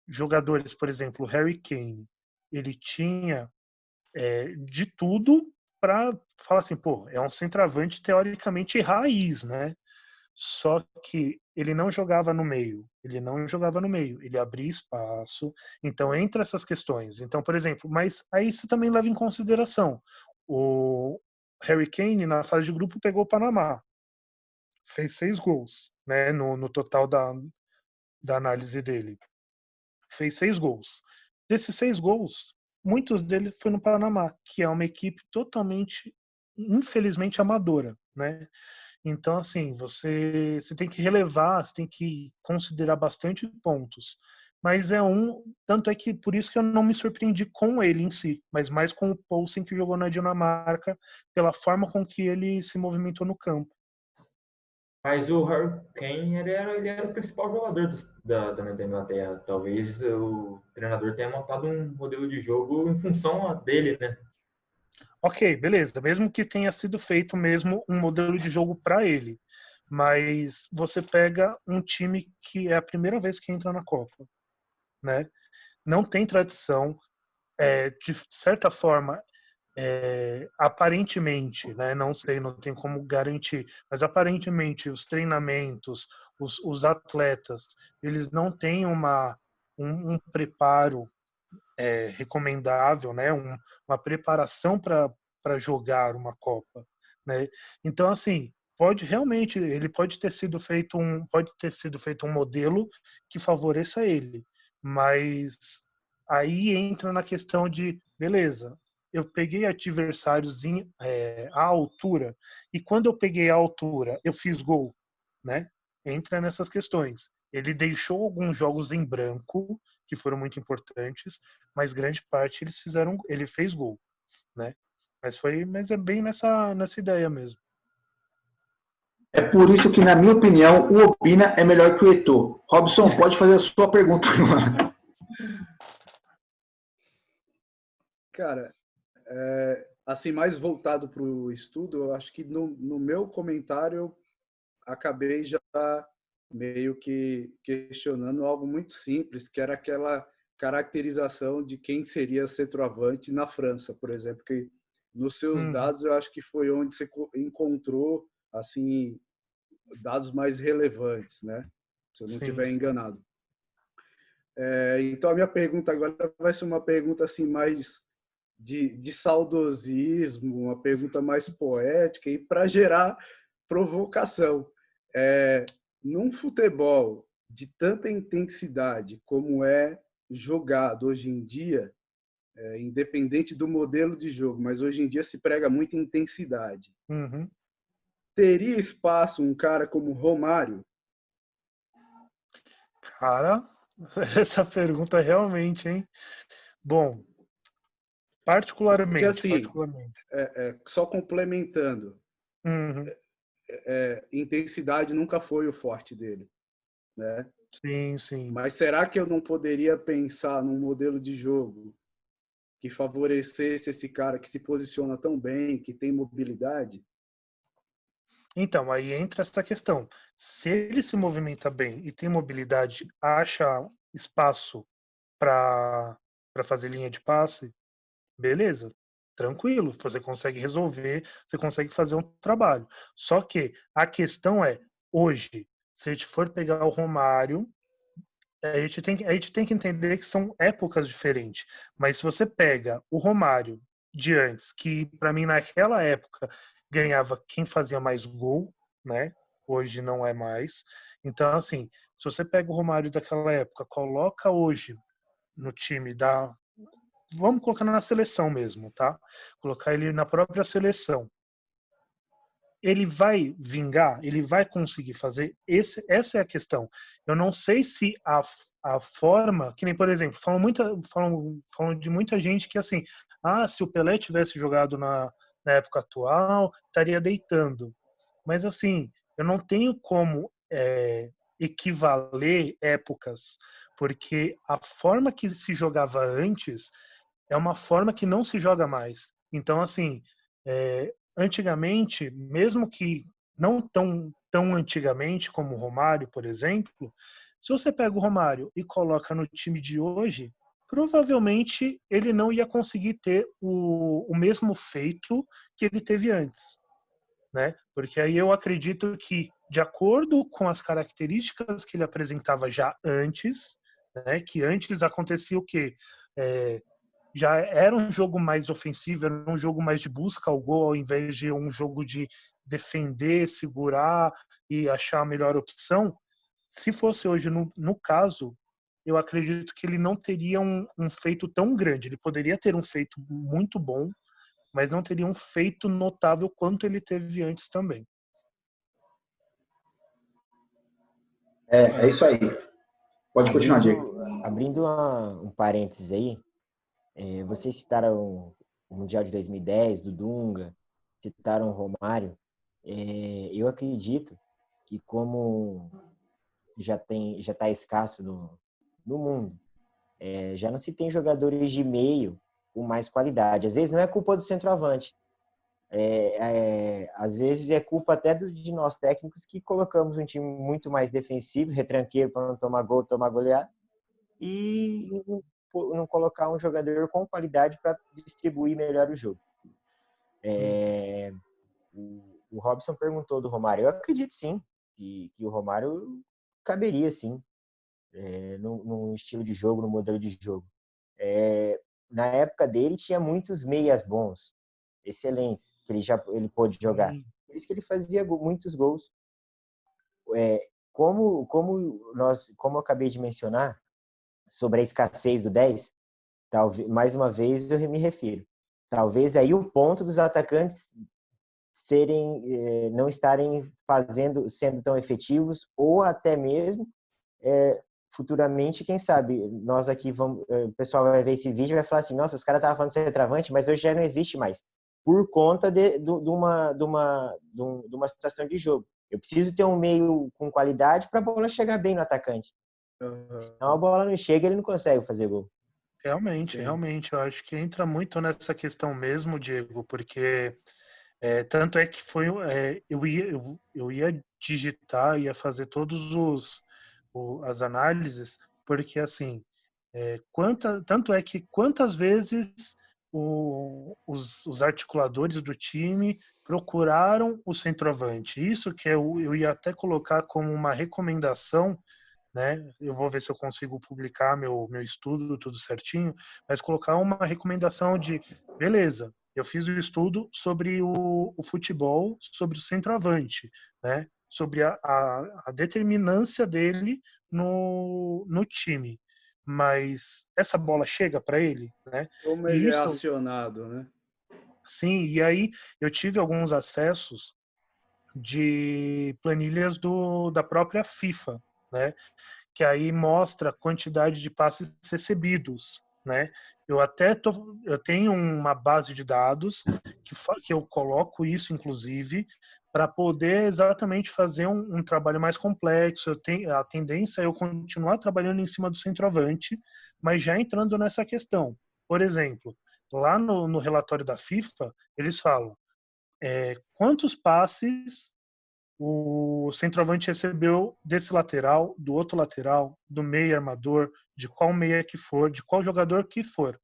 Jogadores, por exemplo, Harry Kane, ele tinha de tudo para falar assim, pô, é um centroavante teoricamente raiz, né? Só que ele não jogava no meio, ele abria espaço. Então, entre essas questões. Então, por exemplo, mas aí você também leva em consideração o Harry Kane, na fase de grupo, pegou o Panamá, fez 6 gols, né, no total da análise dele. Fez 6 gols. Desses 6 gols, muitos deles foi no Panamá, que é uma equipe totalmente, infelizmente, amadora, né? Então, assim, você tem que relevar, você tem que considerar bastante pontos. mas tanto é que por isso que eu não me surpreendi com ele em si, mas mais com o Poulsen que jogou na Dinamarca, pela forma com que ele se movimentou no campo. Mas o Harry Kane, ele era o principal jogador da Inglaterra. Talvez o treinador tenha montado um modelo de jogo em função dele, né? Ok, beleza. Mesmo que tenha sido feito mesmo um modelo de jogo para ele. Mas você pega um time que é a primeira vez que entra na Copa, né? Não tem tradição. De certa forma, aparentemente, né, não sei, não tem como garantir, mas aparentemente os treinamentos, os atletas, eles não têm um preparo recomendável, né, uma preparação para jogar uma Copa, né? Então, assim, ele pode ter sido feito um modelo que favoreça ele, mas aí entra na questão de, beleza, eu peguei adversários à altura, e quando eu peguei a altura, eu fiz gol, né? Entra nessas questões. Ele deixou alguns jogos em branco, que foram muito importantes, mas grande parte ele fez gol, né? Mas é bem nessa ideia mesmo. É por isso que, na minha opinião, o Opina é melhor que o Eto'o. Robson, pode fazer a sua pergunta agora. Cara, assim, mais voltado para o estudo, eu acho que no meu comentário eu acabei já meio que questionando algo muito simples, que era aquela caracterização de quem seria centroavante na França, por exemplo, que nos seus dados eu acho que foi onde você encontrou assim dados mais relevantes, né? Se eu não estiver enganado. Então a minha pergunta agora vai ser uma pergunta assim mais de saudosismo, uma pergunta mais poética e para gerar provocação. Num futebol de tanta intensidade como é jogado hoje em dia, independente do modelo de jogo, mas hoje em dia se prega muita intensidade. Uhum. Teria espaço um cara como Romário? Cara, essa pergunta realmente, hein? Bom, Porque assim, particularmente. só complementando, Uhum. intensidade nunca foi o forte dele, né? Sim, sim. Mas será que eu não poderia pensar num modelo de jogo que favorecesse esse cara que se posiciona tão bem, que tem mobilidade? Então, aí entra essa questão. Se ele se movimenta bem e tem mobilidade, acha espaço para fazer linha de passe, beleza, tranquilo, você consegue resolver, você consegue fazer um trabalho. Só que a questão é, hoje, se a gente for pegar o Romário, a gente tem que entender que são épocas diferentes. Mas se você pega o Romário de antes, que para mim naquela época ganhava quem fazia mais gol, né? Hoje não é mais. Então, assim, se você pega o Romário daquela época, coloca hoje no time vamos colocar na seleção mesmo, tá? Colocar ele na própria seleção. Ele vai vingar? Ele vai conseguir fazer? Essa é a questão. Eu não sei se a forma, que nem, por exemplo, falam de muita gente que, assim, se o Pelé tivesse jogado na época atual, estaria deitando. Mas, assim, eu não tenho como equivaler épocas, porque a forma que se jogava antes é uma forma que não se joga mais. Então, assim, antigamente, mesmo que não tão antigamente como o Romário, por exemplo, se você pega o Romário e coloca no time de hoje, provavelmente ele não ia conseguir ter o mesmo feito que ele teve antes, né? Porque aí eu acredito que, de acordo com as características que ele apresentava já antes, né, que antes acontecia o quê? Já era um jogo mais ofensivo, era um jogo mais de busca ao gol, ao invés de um jogo de defender, segurar e achar a melhor opção. Se fosse hoje, no caso, eu acredito que ele não teria um feito tão grande. Ele poderia ter um feito muito bom, mas não teria um feito notável quanto ele teve antes também. É isso aí. Pode continuar, Diego. Abrindo um parênteses aí, vocês citaram o Mundial de 2010, do Dunga, citaram o Romário. Eu acredito que como já está escasso no mundo, já não se tem jogadores de meio com mais qualidade. Às vezes não é culpa do centroavante, às vezes é culpa até de nós técnicos que colocamos um time muito mais defensivo, retranqueiro para não tomar gol, tomar goleada, e não colocar um jogador com qualidade para distribuir melhor o jogo. O Robson perguntou do Romário. Eu acredito sim que o Romário caberia sim num estilo de jogo, no modelo de jogo. Na época dele tinha muitos meias bons, excelentes, que ele pôde jogar. Por isso que ele fazia muitos gols. Como eu acabei de mencionar sobre a escassez do 10, talvez, mais uma vez eu me refiro. Talvez aí o ponto dos atacantes não estarem sendo tão efetivos, ou até mesmo futuramente, quem sabe, nós aqui o pessoal vai ver esse vídeo e vai falar assim, nossa, os caras estavam falando de centroavante, mas hoje já não existe mais, por conta de uma situação de jogo. Eu preciso ter um meio com qualidade para a bola chegar bem no atacante. Senão a bola não chega, ele não consegue fazer gol. Realmente, eu acho que entra muito nessa questão mesmo, Diego, porque tanto é que eu ia digitar, ia fazer todos as análises, porque assim, tanto é que quantas vezes os articuladores do time procuraram o centroavante. Isso que eu ia até colocar como uma recomendação, né? Eu vou ver se eu consigo publicar meu estudo tudo certinho, mas colocar uma recomendação de, beleza, eu fiz o estudo sobre o futebol, sobre o centroavante, né? Sobre a determinância dele no time. Mas essa bola chega para ele, né? Como E ele é isso, acionado, né? sim, e aí eu tive alguns acessos de planilhas da própria FIFA, né? Que aí mostra a quantidade de passes recebidos, né? Eu tenho uma base de dados que eu coloco isso, inclusive, para poder exatamente fazer um trabalho mais complexo. A tendência é eu continuar trabalhando em cima do centroavante, mas já entrando nessa questão. Por exemplo, lá no relatório da FIFA, eles falam quantos passes o centroavante recebeu desse lateral, do outro lateral, do meio armador, de qual meia que for, de qual jogador que for.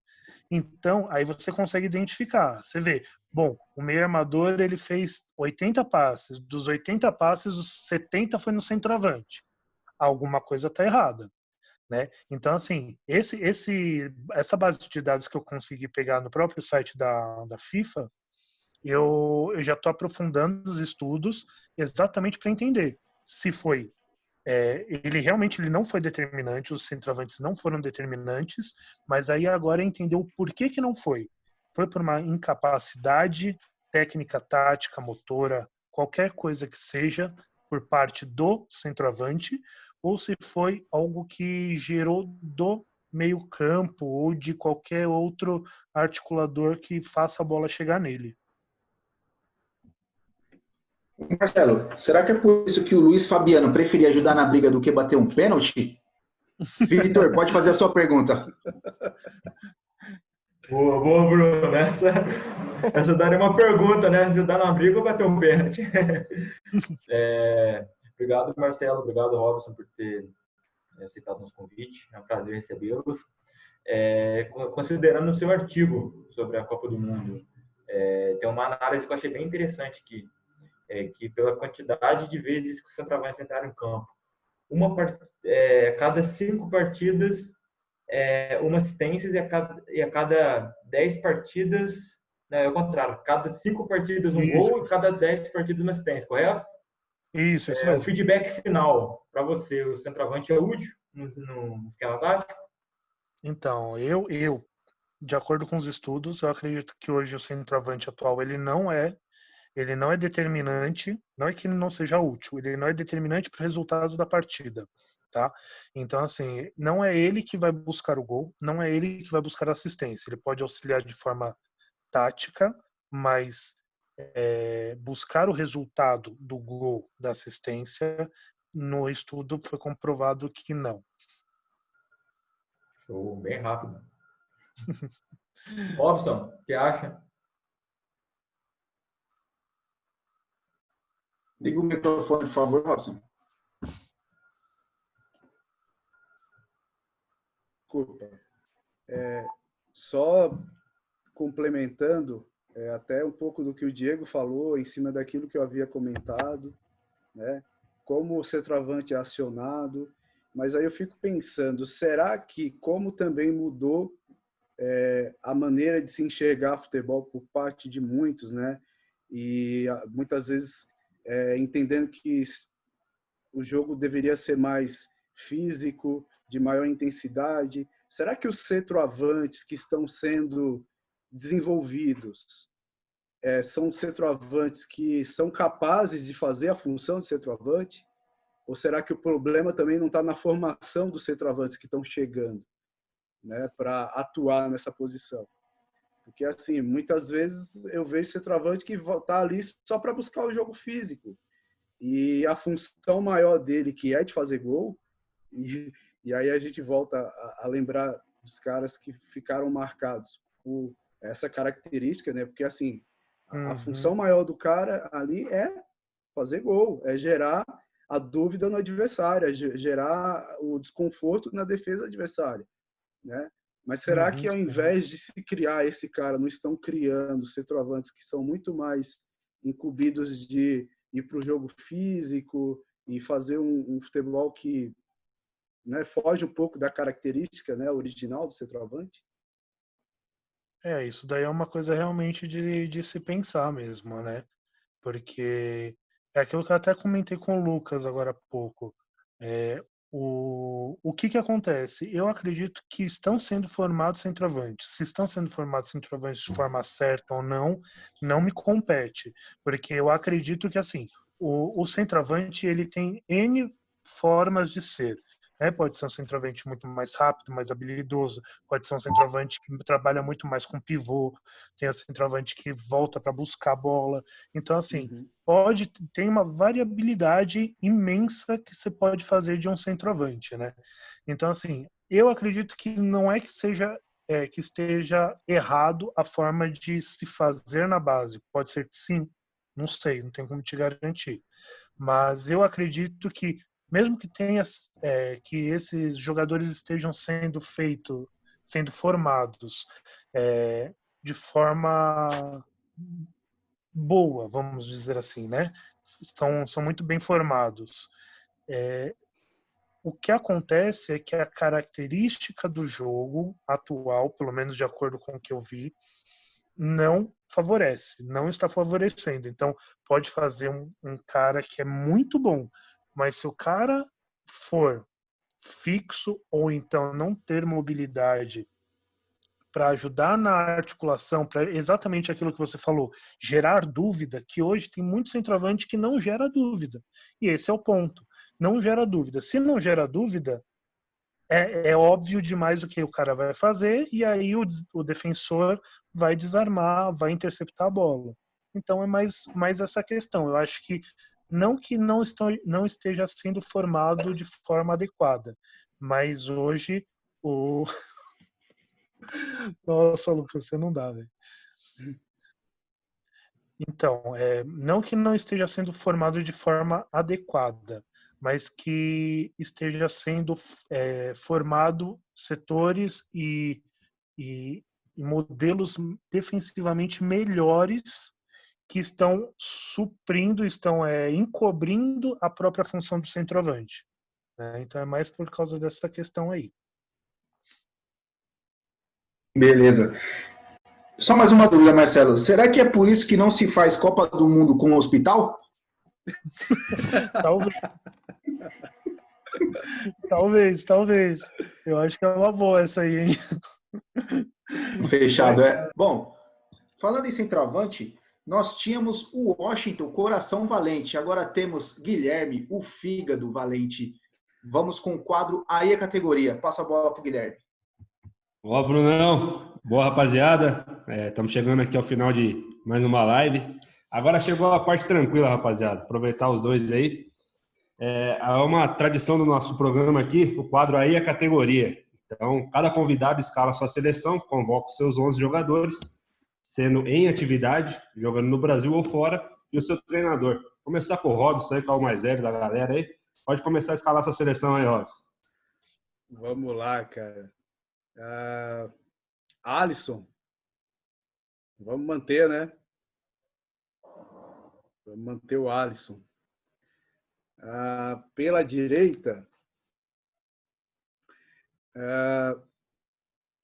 Então, aí você consegue identificar. Você vê, bom, o meio armador ele fez 80 passes, dos 80 passes, os 70 foi no centroavante. Alguma coisa está errada, né? Então, assim, essa base de dados que eu consegui pegar no próprio site da FIFA, eu já estou aprofundando os estudos exatamente para entender se foi ele não foi determinante, os centroavantes não foram determinantes, mas aí agora é entender o porquê que não foi. Foi por uma incapacidade técnica, tática, motora, qualquer coisa que seja por parte do centroavante, ou se foi algo que gerou do meio-campo ou de qualquer outro articulador que faça a bola chegar nele. Marcelo, será que é por isso que o Luiz Fabiano preferia ajudar na briga do que bater um pênalti? Vitor, pode fazer a sua pergunta. Boa, Bruno. Essa daria uma pergunta, né? Ajudar na briga ou bater um pênalti? Obrigado, Marcelo. Obrigado, Robson, por ter aceitado nosso convite. É um prazer recebê-los. Considerando o seu artigo sobre a Copa do Mundo, tem uma análise que eu achei bem interessante aqui, que pela quantidade de vezes que o centroavante entraram em campo, cada 5 partidas, uma assistência, e a cada 10 partidas, é o contrário, cada 5 partidas um gol e cada 10 partidas uma assistência, correto? Isso mesmo. O feedback final para você, o centroavante é útil no esquema tático? Então, de acordo com os estudos, eu acredito que hoje o centroavante atual ele não é ele não é determinante, não é que ele não seja útil, ele não é determinante para o resultado da partida, tá? Então, assim, não é ele que vai buscar o gol, não é ele que vai buscar a assistência. Ele pode auxiliar de forma tática, mas buscar o resultado do gol, da assistência, no estudo foi comprovado que não. Show, bem rápido. Robson, o que acha? Liga o microfone, por favor, Robson. Desculpa. Só complementando até um pouco do que o Diego falou, em cima daquilo que eu havia comentado, né? Como o centroavante é acionado. Mas aí eu fico pensando, será que, como também mudou a maneira de se enxergar futebol por parte de muitos, né? E muitas vezes entendendo que o jogo deveria ser mais físico, de maior intensidade. Será que os centroavantes que estão sendo desenvolvidos são centroavantes que são capazes de fazer a função de centroavante? Ou será que o problema também não está na formação dos centroavantes que estão chegando, né, para atuar nessa posição? Porque, assim, muitas vezes eu vejo centroavante que está ali só para buscar o jogo físico. E a função maior dele, que é de fazer gol, e aí a gente volta a lembrar dos caras que ficaram marcados por essa característica, né? Porque, assim, a função maior do cara ali é fazer gol, é gerar a dúvida no adversário, é gerar o desconforto na defesa adversária, né? Mas será que, ao invés de se criar esse cara, não estão criando centroavantes que são muito mais incumbidos de ir para o jogo físico e fazer um futebol que, né, foge um pouco da característica, né, original do centroavante? Isso daí é uma coisa realmente de se pensar mesmo, né? Porque é aquilo que eu até comentei com o Lucas agora há pouco. O que acontece? Eu acredito que estão sendo formados centroavantes. Se estão sendo formados centroavantes de forma certa ou não, não me compete. Porque eu acredito que, assim, o centroavante ele tem N formas de ser. Pode ser um centroavante muito mais rápido, mais habilidoso, pode ser um centroavante que trabalha muito mais com pivô, tem o centroavante que volta para buscar a bola. Então, assim, tem uma variabilidade imensa que você pode fazer de um centroavante, né? Então, assim, eu acredito que não é que seja que esteja errado a forma de se fazer na base. Pode ser que sim, não sei, não tenho como te garantir. Mas eu acredito que mesmo que tenha que esses jogadores estejam sendo formados de forma boa, vamos dizer assim, né? São muito bem formados. O que acontece é que a característica do jogo atual, pelo menos de acordo com o que eu vi, não favorece, não está favorecendo. Então, pode fazer um cara que é muito bom, mas se o cara for fixo ou então não ter mobilidade para ajudar na articulação, para exatamente aquilo que você falou, gerar dúvida, que hoje tem muito centroavante que não gera dúvida. E esse é o ponto. Não gera dúvida. Se não gera dúvida, é óbvio demais o que o cara vai fazer e aí o defensor vai desarmar, vai interceptar a bola. Então é mais essa questão. Eu acho que não esteja sendo formado de forma adequada, mas hoje Nossa, Lucas, você não dá, velho. Então, não que não esteja sendo formado de forma adequada, mas que esteja sendo formado setores e modelos defensivamente melhores que estão suprindo, estão encobrindo a própria função do centroavante. Né? Então é mais por causa dessa questão aí. Beleza. Só mais uma dúvida, Marcelo. Será que é por isso que não se faz Copa do Mundo com o hospital? Talvez. Eu acho que é uma boa essa aí, hein? Fechado, Bom, falando em centroavante, nós tínhamos o Washington, coração valente. Agora temos Guilherme, o fígado valente. Vamos com o quadro Aí a Categoria. Passa a bola para o Guilherme. Ó, Brunão. Boa, rapaziada. Estamos chegando aqui ao final de mais uma live. Agora chegou a parte tranquila, rapaziada. Aproveitar os dois aí. É uma tradição do nosso programa aqui, o quadro Aí a Categoria. Então, cada convidado escala a sua seleção, convoca os seus 11 jogadores, sendo em atividade, jogando no Brasil ou fora, e o seu treinador. Vou começar com o Robson, aí, que é o mais velho da galera aí. Pode começar a escalar sua seleção aí, Robson. Vamos lá, cara. Alisson. Vamos manter, né? Vamos manter o Alisson. Pela direita,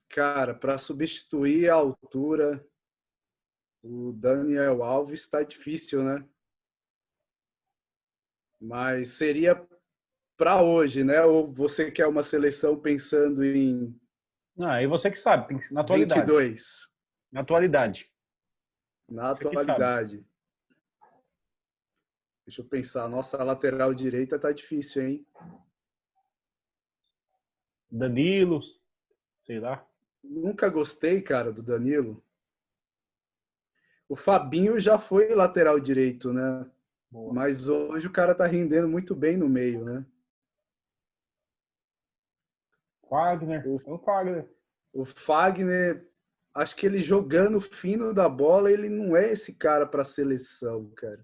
cara, para substituir a altura, o Daniel Alves está difícil, né? Mas seria para hoje, né? Ou você quer uma seleção pensando em Aí você que sabe, tem que ser na atualidade. 22? Na atualidade. Na Você que atualidade. Deixa eu pensar. Nossa lateral direita tá difícil, hein? Danilo, sei lá. Nunca gostei, cara, do Danilo. O Fabinho já foi lateral direito, né? Boa. Mas hoje o cara tá rendendo muito bem no meio, né? Fagner. O Fagner, acho que ele jogando fino da bola, ele não é esse cara para seleção, cara.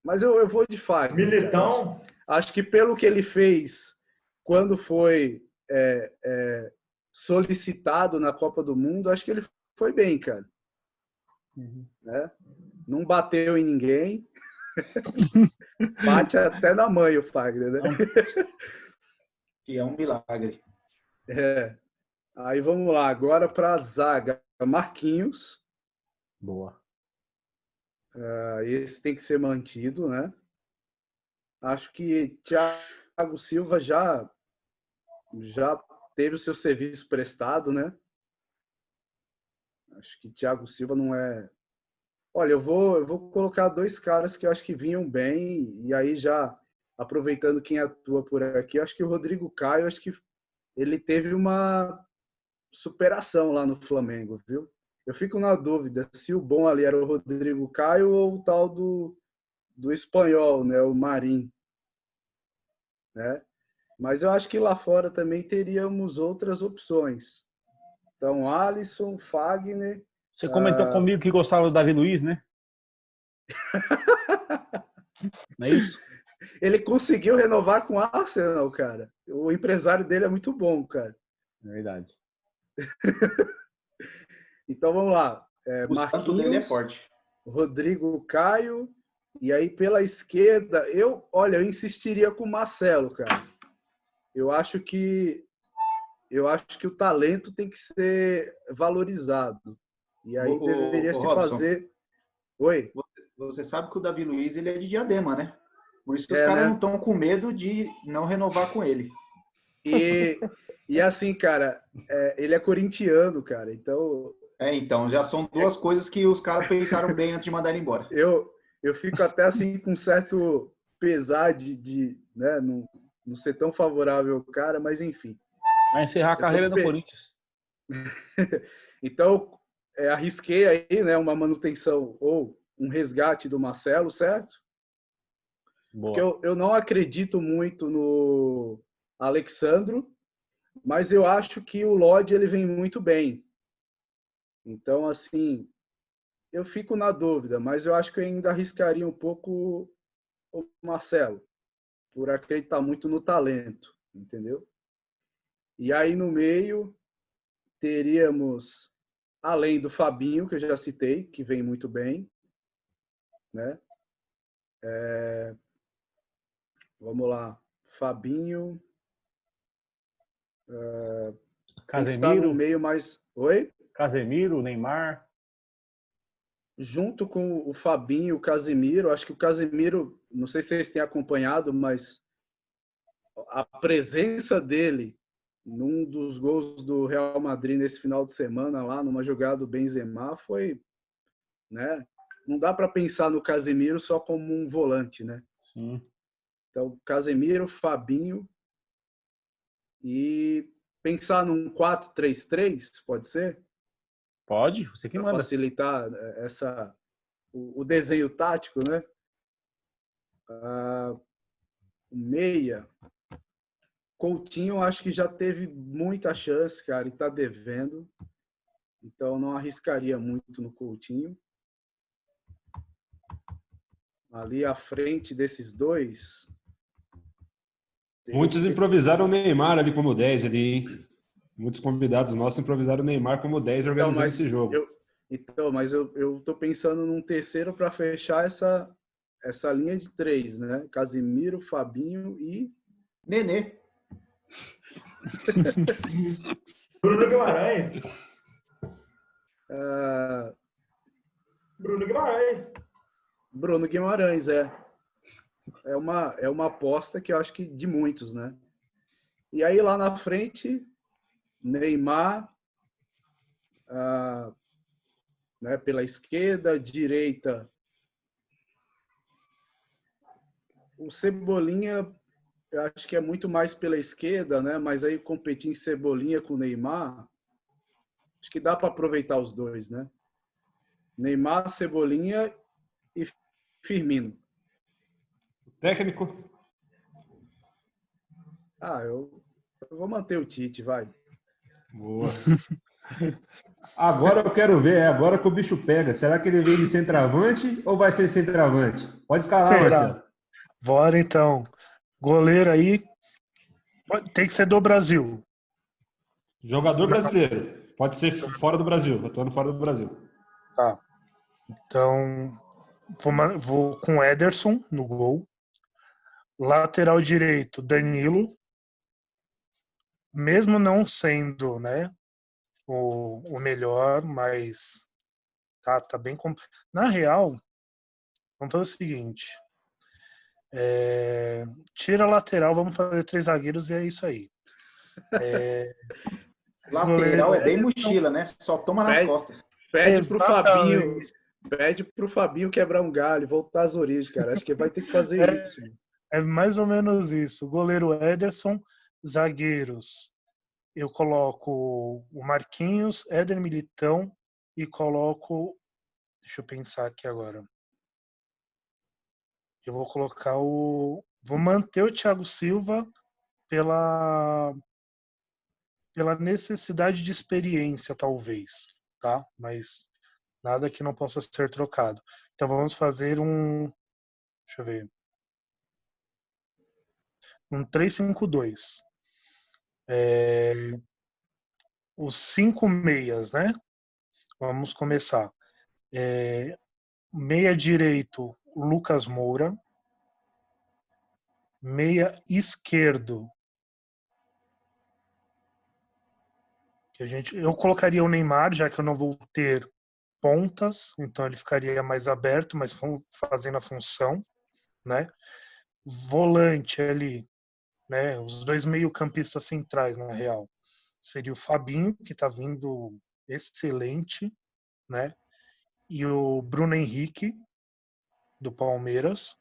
Mas eu vou de Fagner. Militão? Cara. Acho que pelo que ele fez quando foi solicitado na Copa do Mundo, acho que ele foi bem, cara. Uhum. Né? Não bateu em ninguém. Bate até na mãe o Fagner, né? Que é um milagre. Aí vamos lá, agora para a zaga. Marquinhos. Boa. Esse tem que ser mantido, né? Acho que Thiago Silva já teve o seu serviço prestado, né? Acho que Thiago Silva não é... Olha, eu vou colocar dois caras que eu acho que vinham bem, e aí já aproveitando quem atua por aqui, eu acho que o Rodrigo Caio, acho que ele teve uma superação lá no Flamengo, viu? Eu fico na dúvida se o bom ali era o Rodrigo Caio ou o tal do espanhol, né? O Marim, né? Mas eu acho que lá fora também teríamos outras opções. Então, Alisson, Fagner... Você comentou comigo que gostava do Davi Luiz, né? Não é isso? Ele conseguiu renovar com o Arsenal, cara. O empresário dele é muito bom, cara. É verdade. Então, vamos lá. O santo dele é forte. Rodrigo Caio. E aí, pela esquerda, eu insistiria com o Marcelo, cara. Eu acho que o talento tem que ser valorizado. E aí deveria se Robson, fazer... Oi? Você sabe que o Davi Luiz ele é de Diadema, né? Por isso que os caras né? não estão com medo de não renovar com ele. E assim, cara, ele é corintiano, cara. Então... Então, já são duas coisas que os caras pensaram bem antes de mandar ele embora. Eu fico até assim com certo pesar de né, não ser tão favorável ao cara, mas enfim. Vai encerrar a carreira no Corinthians. Então, arrisquei aí, né, uma manutenção ou um resgate do Marcelo, certo? Boa. Porque eu não acredito muito no Alexandro, mas eu acho que o Lodge ele vem muito bem. Então, assim, eu fico na dúvida, mas eu acho que eu ainda arriscaria um pouco o Marcelo, por acreditar muito no talento, entendeu? E aí no meio teríamos, além do Fabinho, que eu já citei, que vem muito bem, né? Vamos lá, Fabinho. Casemiro. No meio mais... Oi? Casemiro, Neymar. Junto com o Fabinho, o Casemiro, acho que o Casemiro, não sei se vocês têm acompanhado, mas a presença dele num dos gols do Real Madrid nesse final de semana, lá numa jogada do Benzema, foi né? Não dá para pensar no Casemiro só como um volante, né? Sim. Então, Casemiro, Fabinho e pensar num 4-3-3, pode ser? Pode, você que Para manda. facilitar o desenho tático, né? O meia, Coutinho, acho que já teve muita chance, cara, e tá devendo. Então, não arriscaria muito no Coutinho. Ali à frente desses dois. Muitos improvisaram o Neymar ali como 10 ali, hein? Muitos convidados nossos improvisaram o Neymar como 10 organizando esse jogo. Mas eu tô pensando num terceiro para fechar essa linha de 3, né? Casemiro, Fabinho e Nenê. Bruno Guimarães. Bruno Guimarães. Bruno Guimarães, é uma aposta que eu acho que de muitos, né? E aí lá na frente, Neymar, né, pela esquerda, direita, o Cebolinha, eu acho que é muito mais pela esquerda, né? Mas aí competir em Cebolinha com Neymar, acho que dá para aproveitar os dois, né? Neymar, Cebolinha e Firmino. Técnico? Eu vou manter o Tite, vai. Boa. Agora eu quero ver, agora que o bicho pega. Será que ele vem de centroavante ou vai ser centroavante? Pode escalar, Marcelo. Bora então. Goleiro aí tem que ser do Brasil. Jogador brasileiro. Pode ser fora do Brasil, atuando fora do Brasil. Tá. Então, vou com Ederson no gol. Lateral direito, Danilo. Mesmo não sendo, né, o melhor, mas tá bem... Na real, vamos fazer o seguinte. Tira a lateral, vamos fazer 3 zagueiros e é isso aí. Lateral é bem mochila, né? Só toma nas costas. Pede pro Fabinho quebrar um galho, voltar às origens, cara. Acho que vai ter que fazer isso. É mais ou menos isso. Goleiro Ederson, zagueiros. Eu coloco o Marquinhos, Éder Militão e coloco... Deixa eu pensar aqui agora. Eu vou colocar Vou manter o Thiago Silva pela necessidade de experiência, talvez, tá? Mas nada que não possa ser trocado. Então vamos fazer deixa eu ver, um 3-5-2. Os 5 meias, né? Vamos começar. Meia direito, Lucas Moura. Meia esquerdo, eu colocaria o Neymar, já que eu não vou ter pontas, então ele ficaria mais aberto, mas fazendo a função, né? Volante ali, né? Os 2 meio-campistas centrais, na real, seria o Fabinho, que está vindo excelente, né? E o Bruno Henrique, do Palmeiras.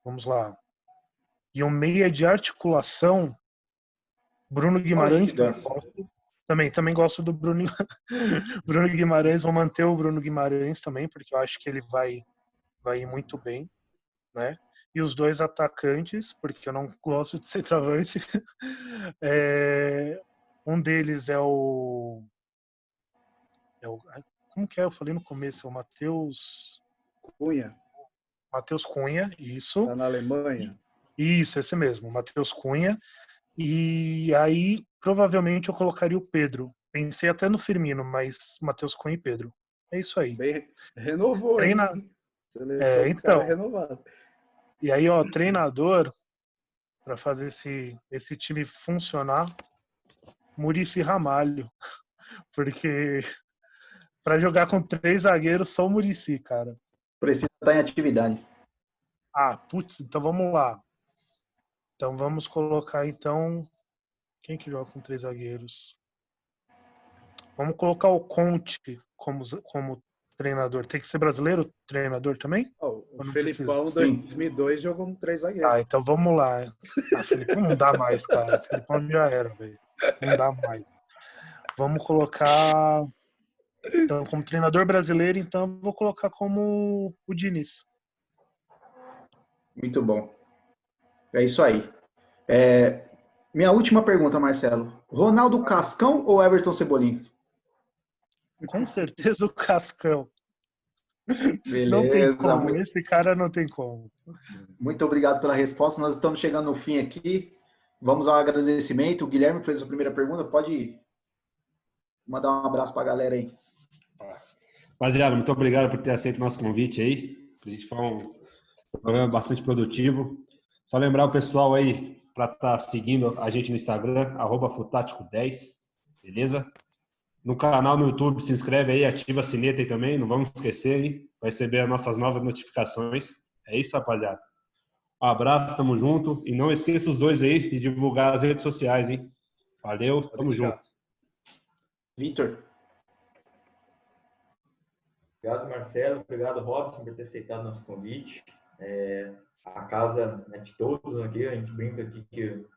Vamos lá. E o meia de articulação, Bruno Guimarães, também gosto do Bruno Bruno Guimarães. Vou manter o Bruno Guimarães também, porque eu acho que ele vai ir muito bem, né? E os 2 atacantes, porque eu não gosto de centroavante. Um deles é o como que é? Eu falei no começo, é o Matheus Cunha, isso. Tá na Alemanha. Isso, esse mesmo, Matheus Cunha. E aí, provavelmente, eu colocaria o Pedro. Pensei até no Firmino, mas Matheus Cunha e Pedro. É isso aí. Bem, renovou, hein? Então. Renovado. E aí, ó, treinador, para fazer esse time funcionar, Muricy Ramalho. Porque para jogar com 3 zagueiros, só o Muricy, cara. Precisa estar em atividade. Putz, então vamos lá. Então vamos colocar, então, quem que joga com 3 zagueiros? Vamos colocar o Conte como treinador. Tem que ser brasileiro treinador também? O Ou não Felipão, em precisa? 2002, jogou com 3 zagueiros. Ah, então vamos lá. Felipão não dá mais, cara. Felipão já era, velho. Não dá mais. Vamos colocar. Então, como treinador brasileiro, então eu vou colocar como o Diniz. Muito bom. É isso aí. Minha última pergunta, Marcelo. Ronaldo Cascão ou Everton Cebolinha? Com certeza o Cascão. Beleza. Não tem como. Esse cara não tem como. Muito obrigado pela resposta. Nós estamos chegando no fim aqui. Vamos ao agradecimento. O Guilherme fez a primeira pergunta. Pode mandar um abraço para a galera aí. Rapaziada, muito obrigado por ter aceito o nosso convite aí. A gente foi um programa bastante produtivo. Só lembrar o pessoal aí para estar seguindo a gente no Instagram, @futático10, beleza? No canal no YouTube, se inscreve aí, ativa a sineta aí também, não vamos esquecer aí, vai receber as nossas novas notificações. É isso, rapaziada. Um abraço, tamo junto. E não esqueça os dois aí de divulgar as redes sociais, hein? Valeu, tamo junto. Vitor. Obrigado, Marcelo. Obrigado, Robson, por ter aceitado nosso convite. A casa é de todos aqui. A gente brinca aqui que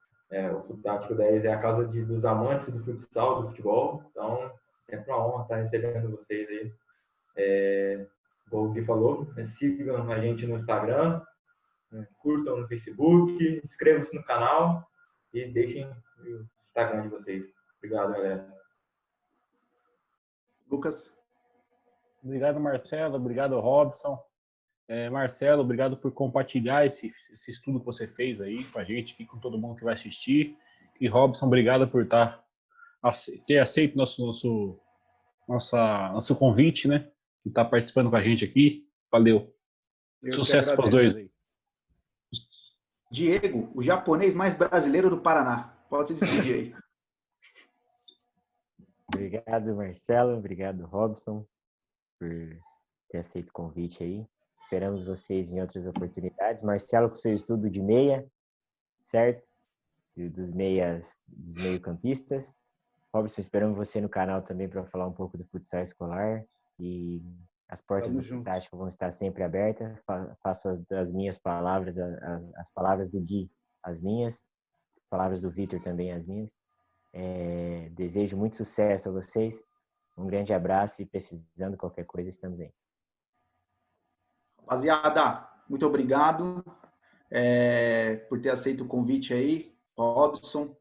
o Futático 10 é a casa dos amantes do futsal, do futebol. Então, é uma honra estar recebendo vocês aí. Como o Gui falou, sigam a gente no Instagram, curtam no Facebook, inscrevam-se no canal e deixem o Instagram de vocês. Obrigado, galera. Lucas. Obrigado, Marcelo. Obrigado, Robson. Marcelo, obrigado por compartilhar esse estudo que você fez aí com a gente, aqui com todo mundo que vai assistir. E Robson, obrigado por ter aceito nosso convite, né? E estar participando com a gente aqui. Valeu. Sucesso para os dois aí. Diego, o japonês mais brasileiro do Paraná. Pode se despedir aí. Obrigado, Marcelo. Obrigado, Robson, por ter aceito o convite aí. Esperamos vocês em outras oportunidades. Marcelo, com seu estudo de meia, certo? E dos meio-campistas. Robson, esperamos você no canal também para falar um pouco do futsal escolar. E as portas do Futático vão estar sempre abertas. Faço as minhas palavras, as palavras do Gui, as minhas. As palavras do Vitor também, as minhas. Desejo muito sucesso a vocês. Um grande abraço e precisando de qualquer coisa, estamos aí. Rapaziada, muito obrigado por ter aceito o convite aí, Robson.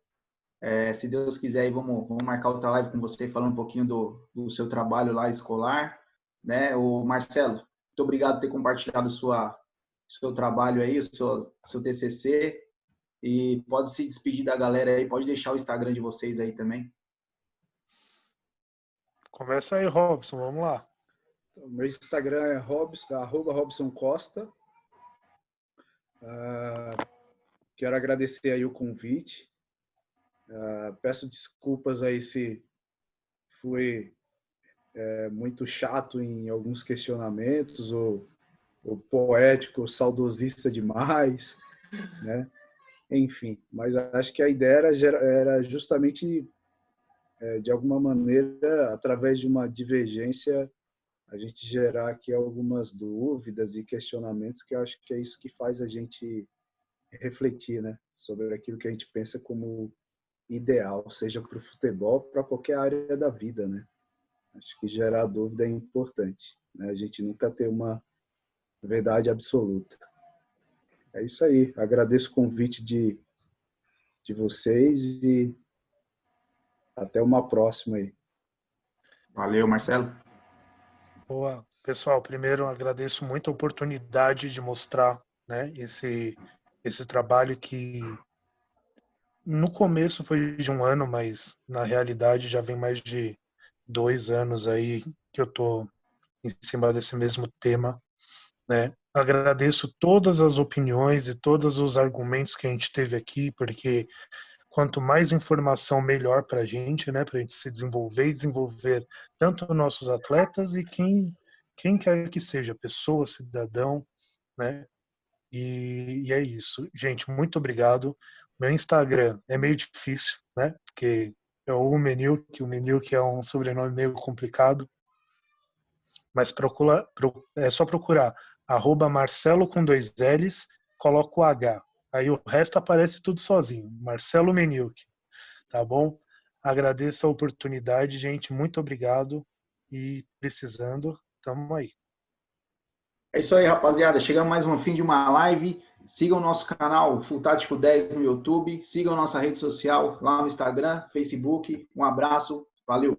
Se Deus quiser, aí vamos marcar outra live com você, falando um pouquinho do seu trabalho lá escolar. Né? O Marcelo, muito obrigado por ter compartilhado seu trabalho aí, o seu TCC. E pode se despedir da galera aí, pode deixar o Instagram de vocês aí também. Começa aí, Robson, vamos lá. O meu Instagram é @RobsonCosta. Quero agradecer aí o convite. Peço desculpas aí se fui muito chato em alguns questionamentos, ou poético, ou saudosista demais, né? Enfim, mas acho que a ideia era justamente, de alguma maneira, através de uma divergência, a gente gerar aqui algumas dúvidas e questionamentos, que eu acho que é isso que faz a gente refletir, né, sobre aquilo que a gente pensa como ideal, seja para o futebol, para qualquer área da vida, né? Acho que gerar dúvida é importante, né? A gente nunca ter uma verdade absoluta. É isso aí. Agradeço o convite de vocês e até uma próxima aí. Valeu, Marcelo. Boa. Pessoal, primeiro agradeço muito a oportunidade de mostrar, né, esse trabalho que no começo foi de 1 ano, mas na realidade já vem mais de 2 anos aí que eu tô em cima desse mesmo tema, né? Agradeço todas as opiniões e todos os argumentos que a gente teve aqui, porque quanto mais informação, melhor para a gente, né? Para a gente se desenvolver e desenvolver tanto nossos atletas e quem quer que seja, pessoa, cidadão, né? E é isso. Gente, muito obrigado. Meu Instagram é meio difícil, né? Porque é o Menilk. O Menilk é um sobrenome meio complicado, mas é só procurar @Marcelo com 2 L's, coloca o H. Aí o resto aparece tudo sozinho. Marcelo Menilk, tá bom? Agradeço a oportunidade, gente. Muito obrigado. E precisando, tamo aí. É isso aí, rapaziada. Chegamos mais um fim de uma live. Sigam o nosso canal Full Tático 10 no YouTube. Sigam nossa rede social lá no Instagram, Facebook. Um abraço. Valeu.